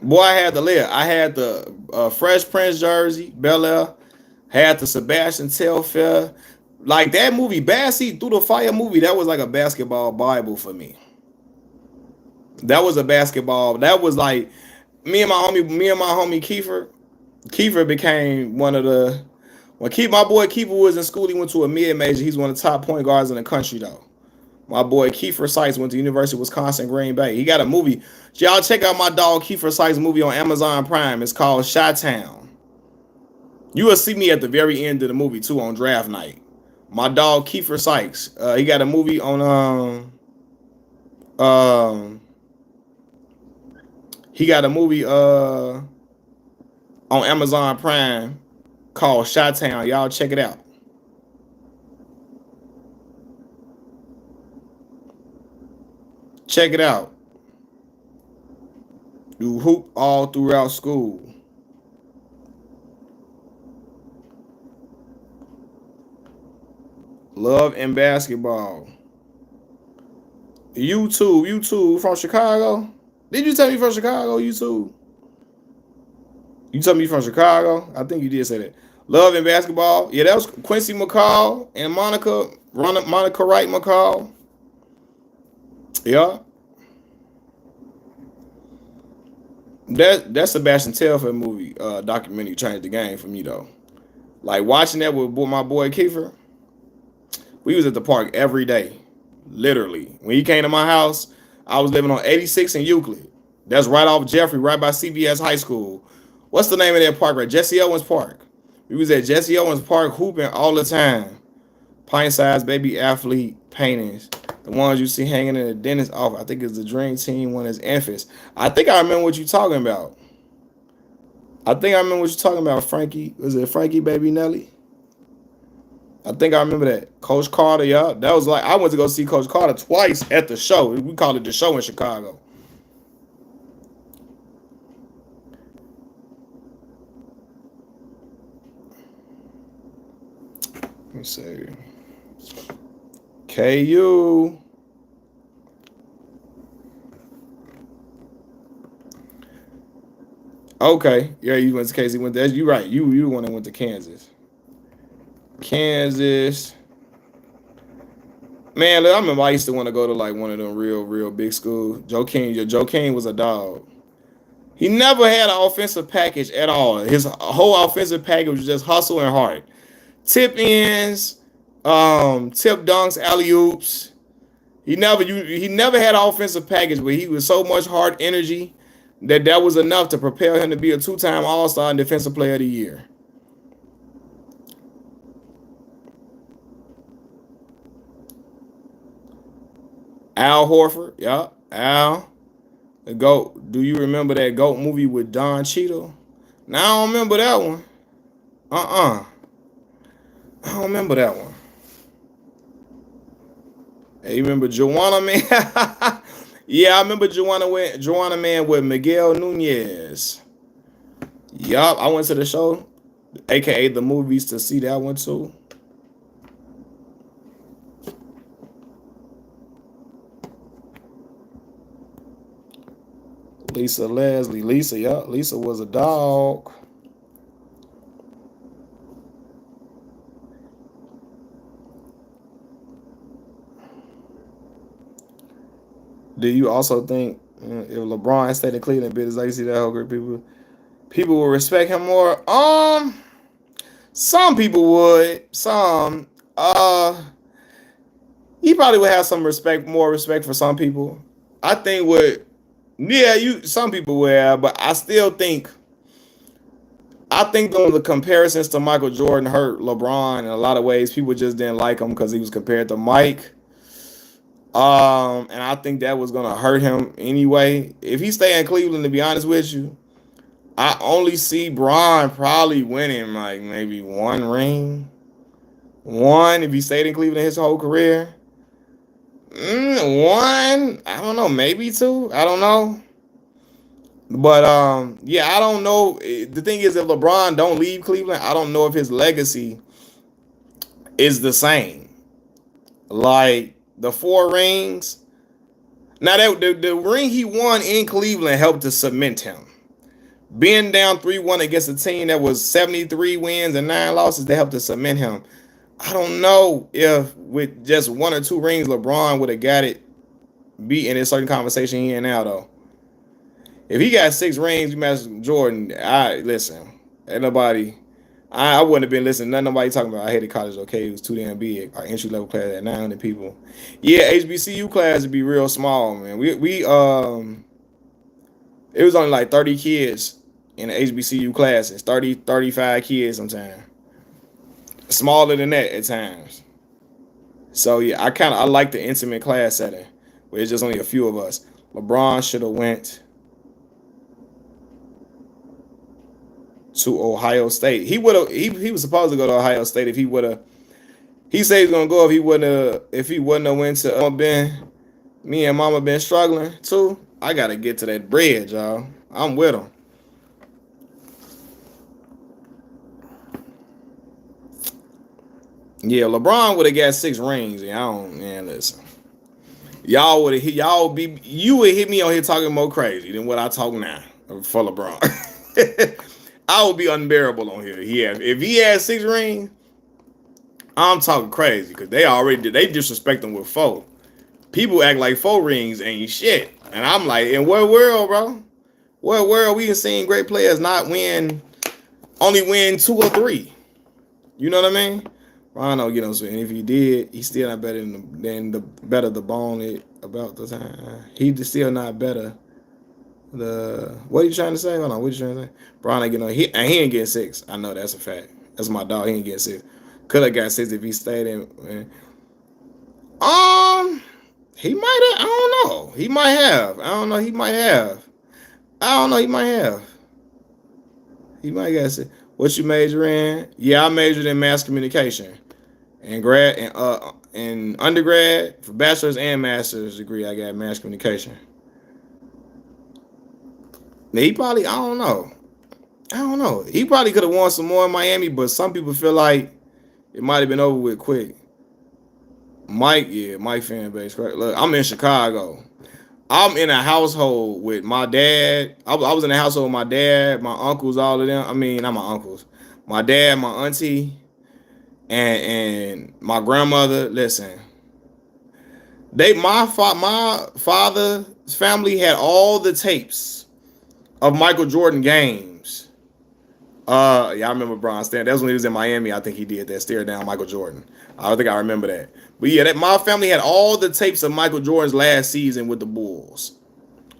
Boy, I had the layer. I had the Fresh Prince jersey, Bel Air. Had the Sebastian Telfair. Like that movie, Bad Seed Through the Fire movie, that was like a basketball Bible for me. That was a basketball. That was like me and my homie Kiefer. Kiefer became one of the my boy Kiefer was in school, he went to a mid-major. He's one of the top point guards in the country though. My boy Kiefer Sykes went to University of Wisconsin, Green Bay. He got a movie. Y'all check out my dog Kiefer Sykes movie on Amazon Prime. It's called Chi-Town. You will see me at the very end of the movie too on draft night. My dog Kiefer Sykes. He got a movie on he got a movie on Amazon Prime called Chi-Town. Y'all check it out. Check it out. You hoop all throughout school. Love and basketball. YouTube from Chicago. Did you tell me from Chicago, YouTube? You told me from Chicago? I think you did say that. Love and basketball. Yeah, that was Quincy McCall and Monica Wright McCall. Yeah. That Sebastian Telfair movie documentary changed the game for me though. Like watching that with my boy Kiefer. We was at the park every day. Literally. When he came to my house, I was living on 86 in Euclid. That's right off Jeffrey, right by CBS High School. What's the name of that park? Right? Jesse Owens Park. We was at Jesse Owens Park hooping all the time. Pint-sized baby athlete paintings. The ones you see hanging in the dentist office. I think it's the Dream Team one is Memphis. I think I remember what you're talking about. Frankie. Was it Frankie Baby Nelly? I think I remember that. Coach Carter, yeah. That was like, I went to go see Coach Carter twice at the show. We called it the show in Chicago. me see. KU. Okay. Yeah, you went to KC. Went there. You right. You the one that went to Kansas. Kansas. Man, look, I remember I used to want to go to like one of them real big schools. Joe King was a dog. He never had an offensive package at all. His whole offensive package was just hustle and heart. Tip ends, tip dunks, alley oops. He never had an offensive package, but he was so much heart energy that was enough to propel him to be a two-time All-Star and Defensive Player of the Year. Al Horford, yeah, Al. The GOAT. Do you remember that GOAT movie with Don Cheadle? Now I don't remember that one. I don't remember that one. Hey, you remember Joanna Man? Yeah, I remember Joanna Man with Miguel Nunez. Yup, I went to the show, aka the movies, to see that one too. Lisa Leslie. Lisa, yeah. Lisa was a dog. Do you also think if LeBron stayed in Cleveland, bit his legacy, that whole group people will respect him more? Some people would. Some. He probably would have more respect for some people. I think some people would have, but I think the comparisons to Michael Jordan hurt LeBron in a lot of ways. People just didn't like him because he was compared to Mike. And I think that was gonna hurt him anyway. If he stay in Cleveland, to be honest with you, I only see Bron probably winning like maybe one ring. One, if he stayed in Cleveland his whole career. One, I don't know, maybe two. I don't know. But yeah, I don't know. The thing is, if LeBron don't leave Cleveland, I don't know if his legacy is the same. Like the 4 rings. Now that the ring he won in Cleveland helped to cement him. Being down 3-1 against a team that was 73 wins and 9 losses, that helped to cement him. I don't know if with just 1 or 2 rings, LeBron would have got it beat in a certain conversation he in now though. If he got 6 rings, you match Jordan. Listen. Ain't nobody. I wouldn't have been listening. Nobody talking about I hated college. Okay, it was too damn big. Our entry level class at 900 people. Yeah, HBCU class would be real small, man. We it was only like 30 kids in the HBCU classes. 30, 35 kids sometimes. Smaller than that at times. So yeah, I like the intimate class setting where it's just only a few of us. LeBron should have went to Ohio State. He was supposed to go to Ohio State if he would have. He said he's gonna go if he wouldn't have went to me and Mama been struggling too. I gotta get to that bread, y'all. I'm with him. Yeah, LeBron would have got 6 rings. And I don't, man. Listen, you would hit me on here talking more crazy than what I talk now for LeBron. I would be unbearable on here. If he had 6 rings, I'm talking crazy because they disrespect him with 4. People act like 4 rings ain't shit, and I'm like, in what world, bro? What world we have seen great players only win 2 or 3? You know what I mean? I don't know, you know. So, and if he did, he's still not better than the bone about the time. He's still not better. What are you trying to say? Hold on, what are you trying to say? Bron ain't getting he ain't getting 6. I know that's a fact. That's my dog. He ain't getting 6. Could have got 6 if he stayed in. He might have. I don't know. He might have. I don't know. He might have. I don't know. He might have. He might get 6. What you major in? Yeah, I majored in mass communication, and in undergrad for bachelor's and master's degree. I got mass communication. He probably, I don't know. He probably could have won some more in Miami, but some people feel like It might have been over with quick. Mike, yeah, Mike fan base. Right? Look, I'm in Chicago. I'm in a household with my dad. I was in a household with my dad, my uncles, all of them. I mean, not my uncles. My dad, my auntie, and my grandmother. Listen, my father's family had all the tapes of Michael Jordan games. Yeah, I remember Bron Stan. That's when he was in Miami. I think he did that stare down Michael Jordan. I think I remember that. But yeah, my family had all the tapes of Michael Jordan's last season with the Bulls.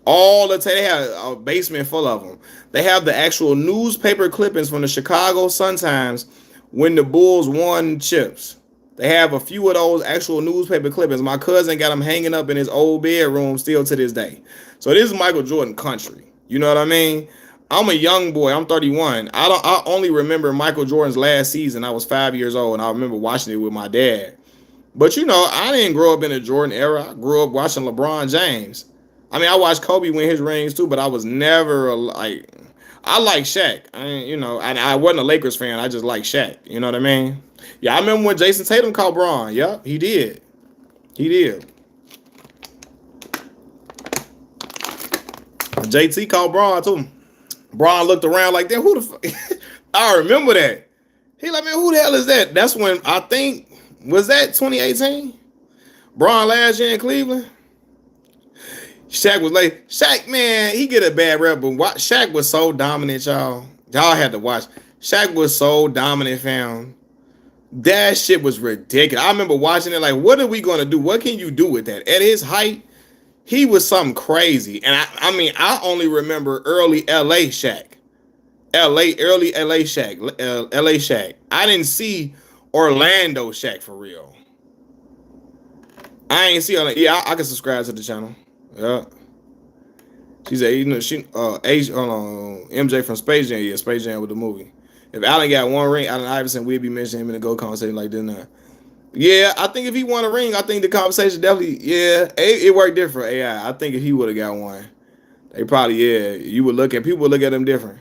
All the they had a basement full of them. They have the actual newspaper clippings from the Chicago Sun-Times when the Bulls won chips. They have a few of those actual newspaper clippings. My cousin got them hanging up in his old bedroom still to this day. So this is Michael Jordan country. You know what I mean? I'm a young boy. I'm 31. I only remember Michael Jordan's last season. I was 5 years old, and I remember watching it with my dad. But you know, I didn't grow up in the Jordan era. I grew up watching LeBron James. I mean, I watched Kobe win his rings too, but I was never like. I like Shaq. I wasn't a Lakers fan. I just like Shaq. You know what I mean? Yeah, I remember when Jason Tatum caught Bron. Yep, he did. He did. JT called Bron too. Bron looked around like, damn, who the fuck? I remember that. He like, man, who the hell is that? That's when I think, was that 2018? Bron last year in Cleveland? Shaq was like, Shaq, man, he get a bad rep, but Shaq was so dominant, y'all. Y'all had to watch. Shaq was so dominant, fam. That shit was ridiculous. I remember watching it like, what are we going to do? What can you do with that? At his height, he was something crazy. And I only remember early LA Shaq. Early LA Shaq. LA Shaq. I didn't see Orlando Shaq for real. I ain't see her. Yeah, I can subscribe to the channel. Yeah. She said, MJ from Space Jam. Yeah, Space Jam with the movie. If Allen got one ring, Allen Iverson, we'd be mentioning him in a GOAT conversation like this now. Yeah, I think if he won a ring, I think the conversation definitely, yeah, it worked different. AI. I think if he would have got one, they probably, people would look at him different.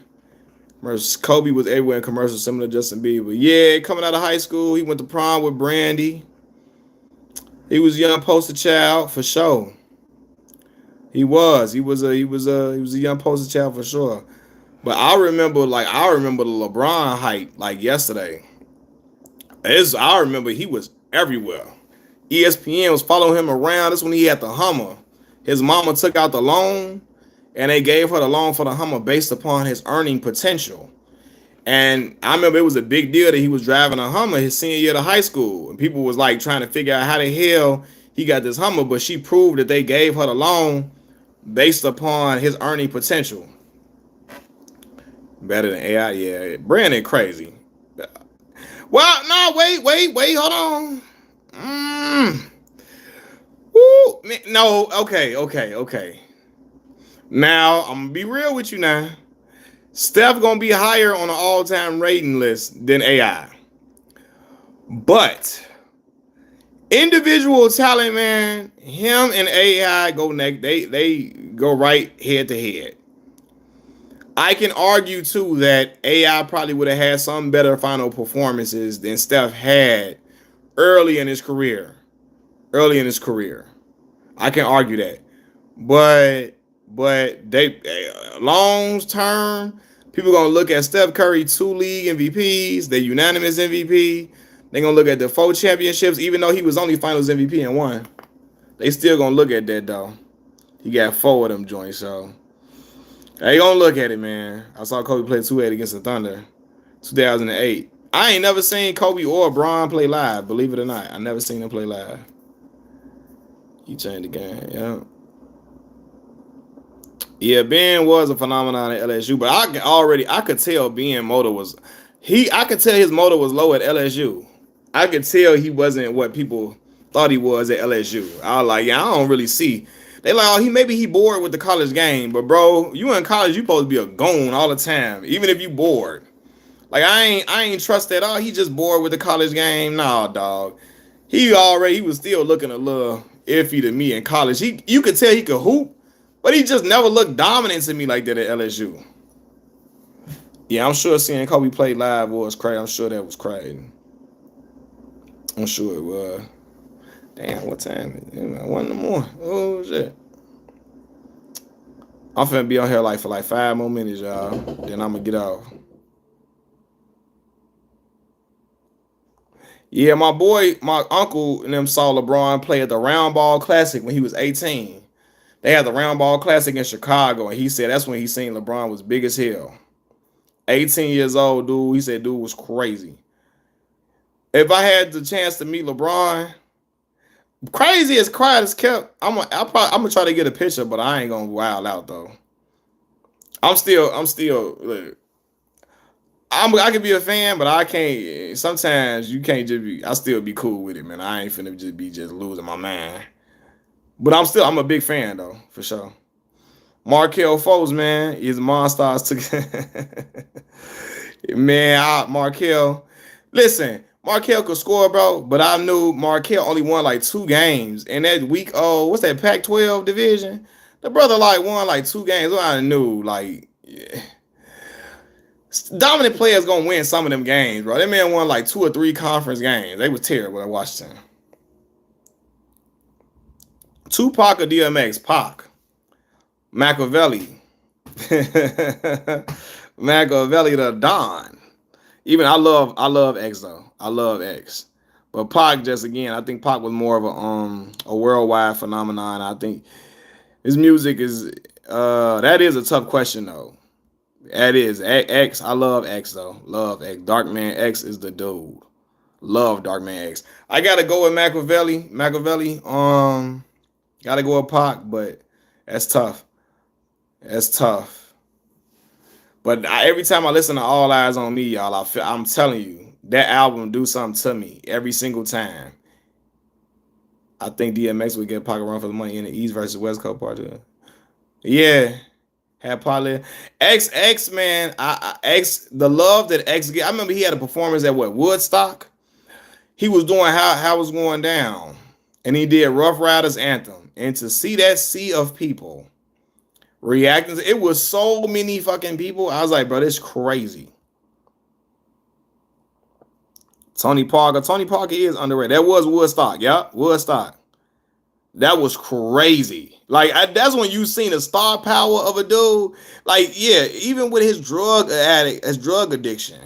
Kobe was everywhere in commercials similar to Justin Bieber. Yeah, coming out of high school, he went to prom with Brandy. He was a young poster child for sure. He was a young poster child for sure. But I remember the LeBron hype like yesterday. I remember he was everywhere. ESPN was following him around. That's when he had the Hummer. His mama took out the loan, and they gave her the loan for the Hummer based upon his earning potential. And I remember it was a big deal that he was driving a Hummer his senior year of high school. And people was like trying to figure out how the hell he got this Hummer, but she proved that they gave her the loan based upon his earning potential. Better than AI, yeah. Brandon crazy. Well, no, wait, hold on. Woo, no, okay. Now, I'm gonna be real with you now. Steph gonna be higher on the all-time rating list than AI. But individual talent, man, him and AI go neck. They go right head to head. I can argue too that AI probably would have had some better final performances than Steph had early in his career. I can argue that. But they long term, people gonna look at Steph Curry 2 league MVPs, the unanimous MVP. They're gonna look at the 4 championships, even though he was only finals MVP in 1. They still gonna look at that though. He got 4 of them joints, so they gonna look at it, man. I saw Kobe play 2-8 against the Thunder, 2008. I ain't never seen Kobe or Bron play live, believe it or not. I never seen them play live. He changed the game, yeah. Yeah, Ben was a phenomenon at LSU, but I could tell Ben motor was I could tell his motor was low at LSU. I could tell he wasn't what people thought he was at LSU. I was like, yeah, I don't really see. They like, oh, maybe he bored with the college game, but bro, you in college, you supposed to be a goon all the time, even if you bored. Like I ain't trust at all. He just bored with the college game. Nah, dog. He was still looking a little iffy to me in college. You could tell he could hoop, but he just never looked dominant to me like that at LSU. Yeah, I'm sure seeing Kobe play live was crazy. I'm sure that was crazy. I'm sure it was. Damn, what time is it? 1 in the morning. Oh shit. I'm finna be on here like for like 5 more minutes, y'all. Then I'm gonna get off. Yeah, my boy, my uncle and them saw LeBron play at the Round Ball Classic when he was 18. They had the Round Ball Classic in Chicago, and he said that's when he seen LeBron was big as hell. 18 years old, dude. He said dude was crazy. If I had the chance to meet LeBron, crazy as quiet as kept, I'm gonna try to get a picture, but I ain't gonna wild out though. I'm still. Look, I can be a fan, but I can't. Sometimes you can't just be. I still be cool with it, man. I ain't finna just be just losing my mind. But I'm a big fan though, for sure. Markel Foles, man, his monsters took. Man, Markel. Listen, Markel could score, bro, but I knew Markel only won like 2 games. And that week, oh, what's that, Pac-12 division? The brother like won like 2 games. So I knew, like, yeah. Dominant players gonna win some of them games, bro. That man won like 2 or 3 conference games. They was terrible at Washington. Tupac or DMX? Pac. Mackaveli. Mackaveli the Don. Even I love X though. I love X. But Pac just again, I think Pac was more of a worldwide phenomenon. I think his music is that is a tough question though. That is X. I love X though. Love X. Darkman X is the dude. Love Darkman X. I gotta go with Machiavelli. Gotta go with Pac, but that's tough. That's tough. But every time I listen to All Eyes on Me, y'all, I'm telling you, that album do something to me every single time. I think DMX would get Pac a run for the money in the East versus West Coast part of it. Yeah. Had probably X man, X the love that X get. I remember he had a performance at what Woodstock. He was doing how it was going down, and he did Rough Riders anthem. And to see that sea of people reacting, it was so many fucking people. I was like, bro, this crazy. Tony Parker is underrated. That was Woodstock, yeah, Woodstock. That was crazy. Like that's when you seen the star power of a dude. Like yeah, even with his drug addiction,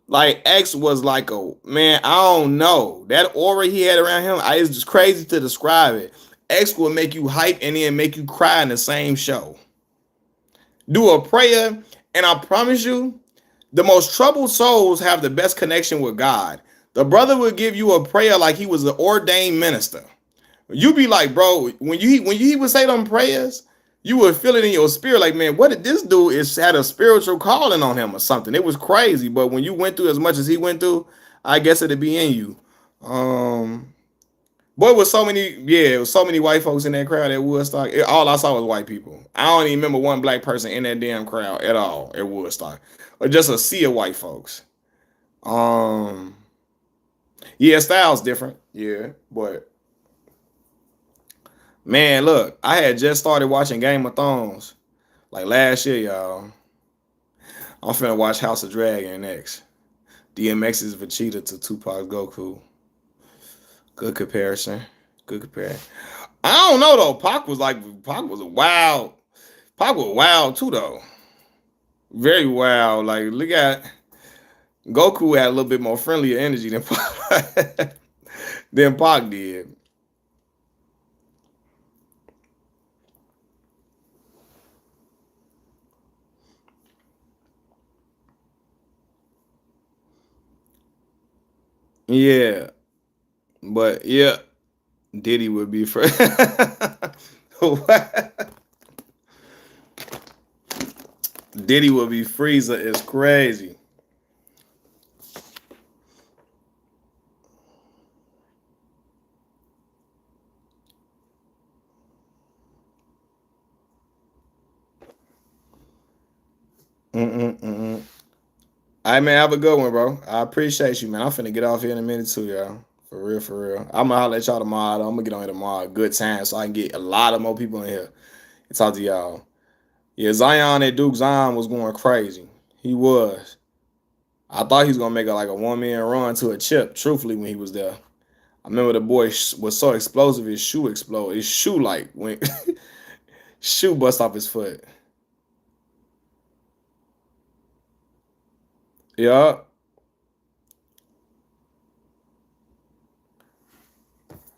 like X was like a man. I don't know that aura he had around him. It's just crazy to describe it. X will make you hype and then make you cry in the same show. Do a prayer, and I promise you, the most troubled souls have the best connection with God. The brother would give you a prayer like he was an ordained minister. You be like, bro, when you would say them prayers, you would feel it in your spirit. Like, man, what did this do? Is had a spiritual calling on him or something. It was crazy. But when you went through as much as he went through, I guess it'd be in you. Boy, it was so many white folks in that crowd at Woodstock. All I saw was white people. I don't even remember one black person in that damn crowd at all at Woodstock, or just a sea of white folks. Yeah, style's different. Yeah, but. Man, look, I had just started watching Game of Thrones like last year, y'all. I'm finna watch House of Dragon next. DMX's Vegeta to Tupac's Goku. Good comparison. Good comparison. I don't know though. Pac was a wild. Pac was wild too though. Very wild. Like look at Goku had a little bit more friendlier energy than Pac, than Pac did. Yeah, but yeah, Diddy would be for Diddy would be Frieza is crazy. Mm-mm-mm-mm. All right, man, have a good one, bro. I appreciate you, man. I'm finna get off here in a minute too, y'all. For real, for real. I'm gonna holler at y'all tomorrow. I'm gonna get on here tomorrow. Good time, so I can get a lot of more people in here and talk to y'all. Yeah, Zion at Duke Zion was going crazy. He was. I thought he was gonna make like a 1-man run to a chip. Truthfully, when he was there, I remember the boy was so explosive. His shoe exploded. His shoe like went shoe bust off his foot. Yeah.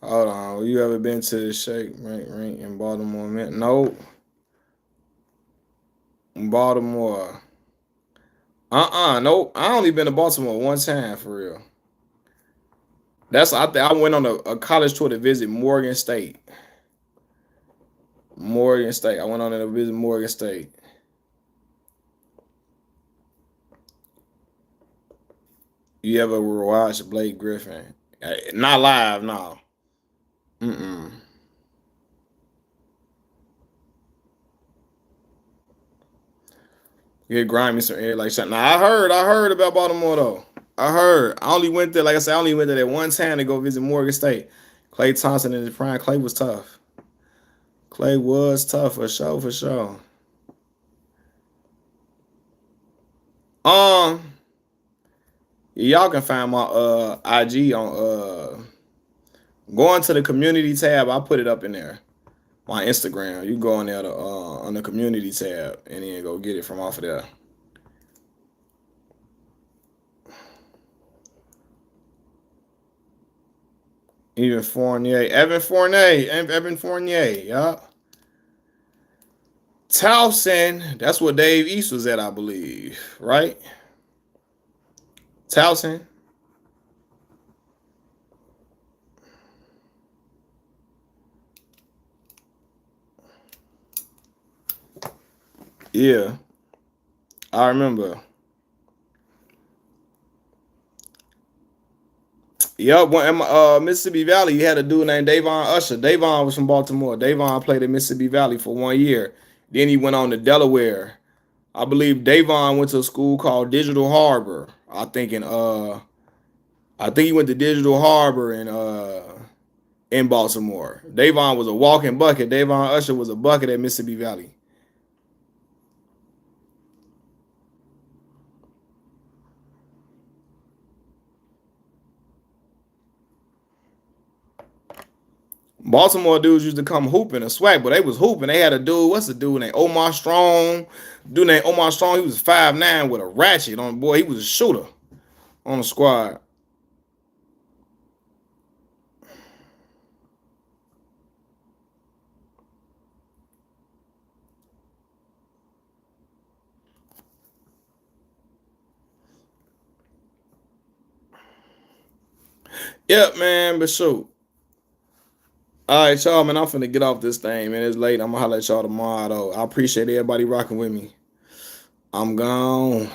Hold on. You ever been to the Shake Rink in Baltimore, man? No. Baltimore. Nope. I only been to Baltimore one time for real. I went on a college tour to visit Morgan State. Morgan State. I went on to visit Morgan State. You ever watch Blake Griffin? Not live, no. Mm-mm. Get grimy some air like something. Now I heard about Baltimore though. I heard. I only went there, like I said, I only went there that one time to go visit Morgan State. Clay Thompson in his prime. Clay was tough. Clay was tough for sure, for sure. Um, y'all can find my IG on going to the community tab. I put it up in there. My Instagram. You go on there to, on the community tab and then go get it from off of there. Even Fournier, Evan Fournier, yeah. Towson, that's what Dave East was at, I believe, right? Towson. Yeah, I remember. Yep, in Mississippi Valley, you had a dude named Davon Usher. Davon was from Baltimore. Davon played in Mississippi Valley for 1 year. Then he went on to Delaware. I believe Davon went to a school called Digital Harbor. I think he went to Digital Harbor in Baltimore. Davon was a walking bucket. Davon Usher was a bucket at Mississippi Valley. Baltimore dudes used to come hooping and swag, but they was hooping. They had a dude, what's the dude named Omar Strong? Dude named Omar Strong, he was 5'9" with a ratchet on. Boy, he was a shooter on the squad. Yep, man, but shoot. All right, y'all, man, I'm finna get off this thing, man. It's late. I'm gonna holler at y'all tomorrow, though. I appreciate everybody rocking with me. I'm gone.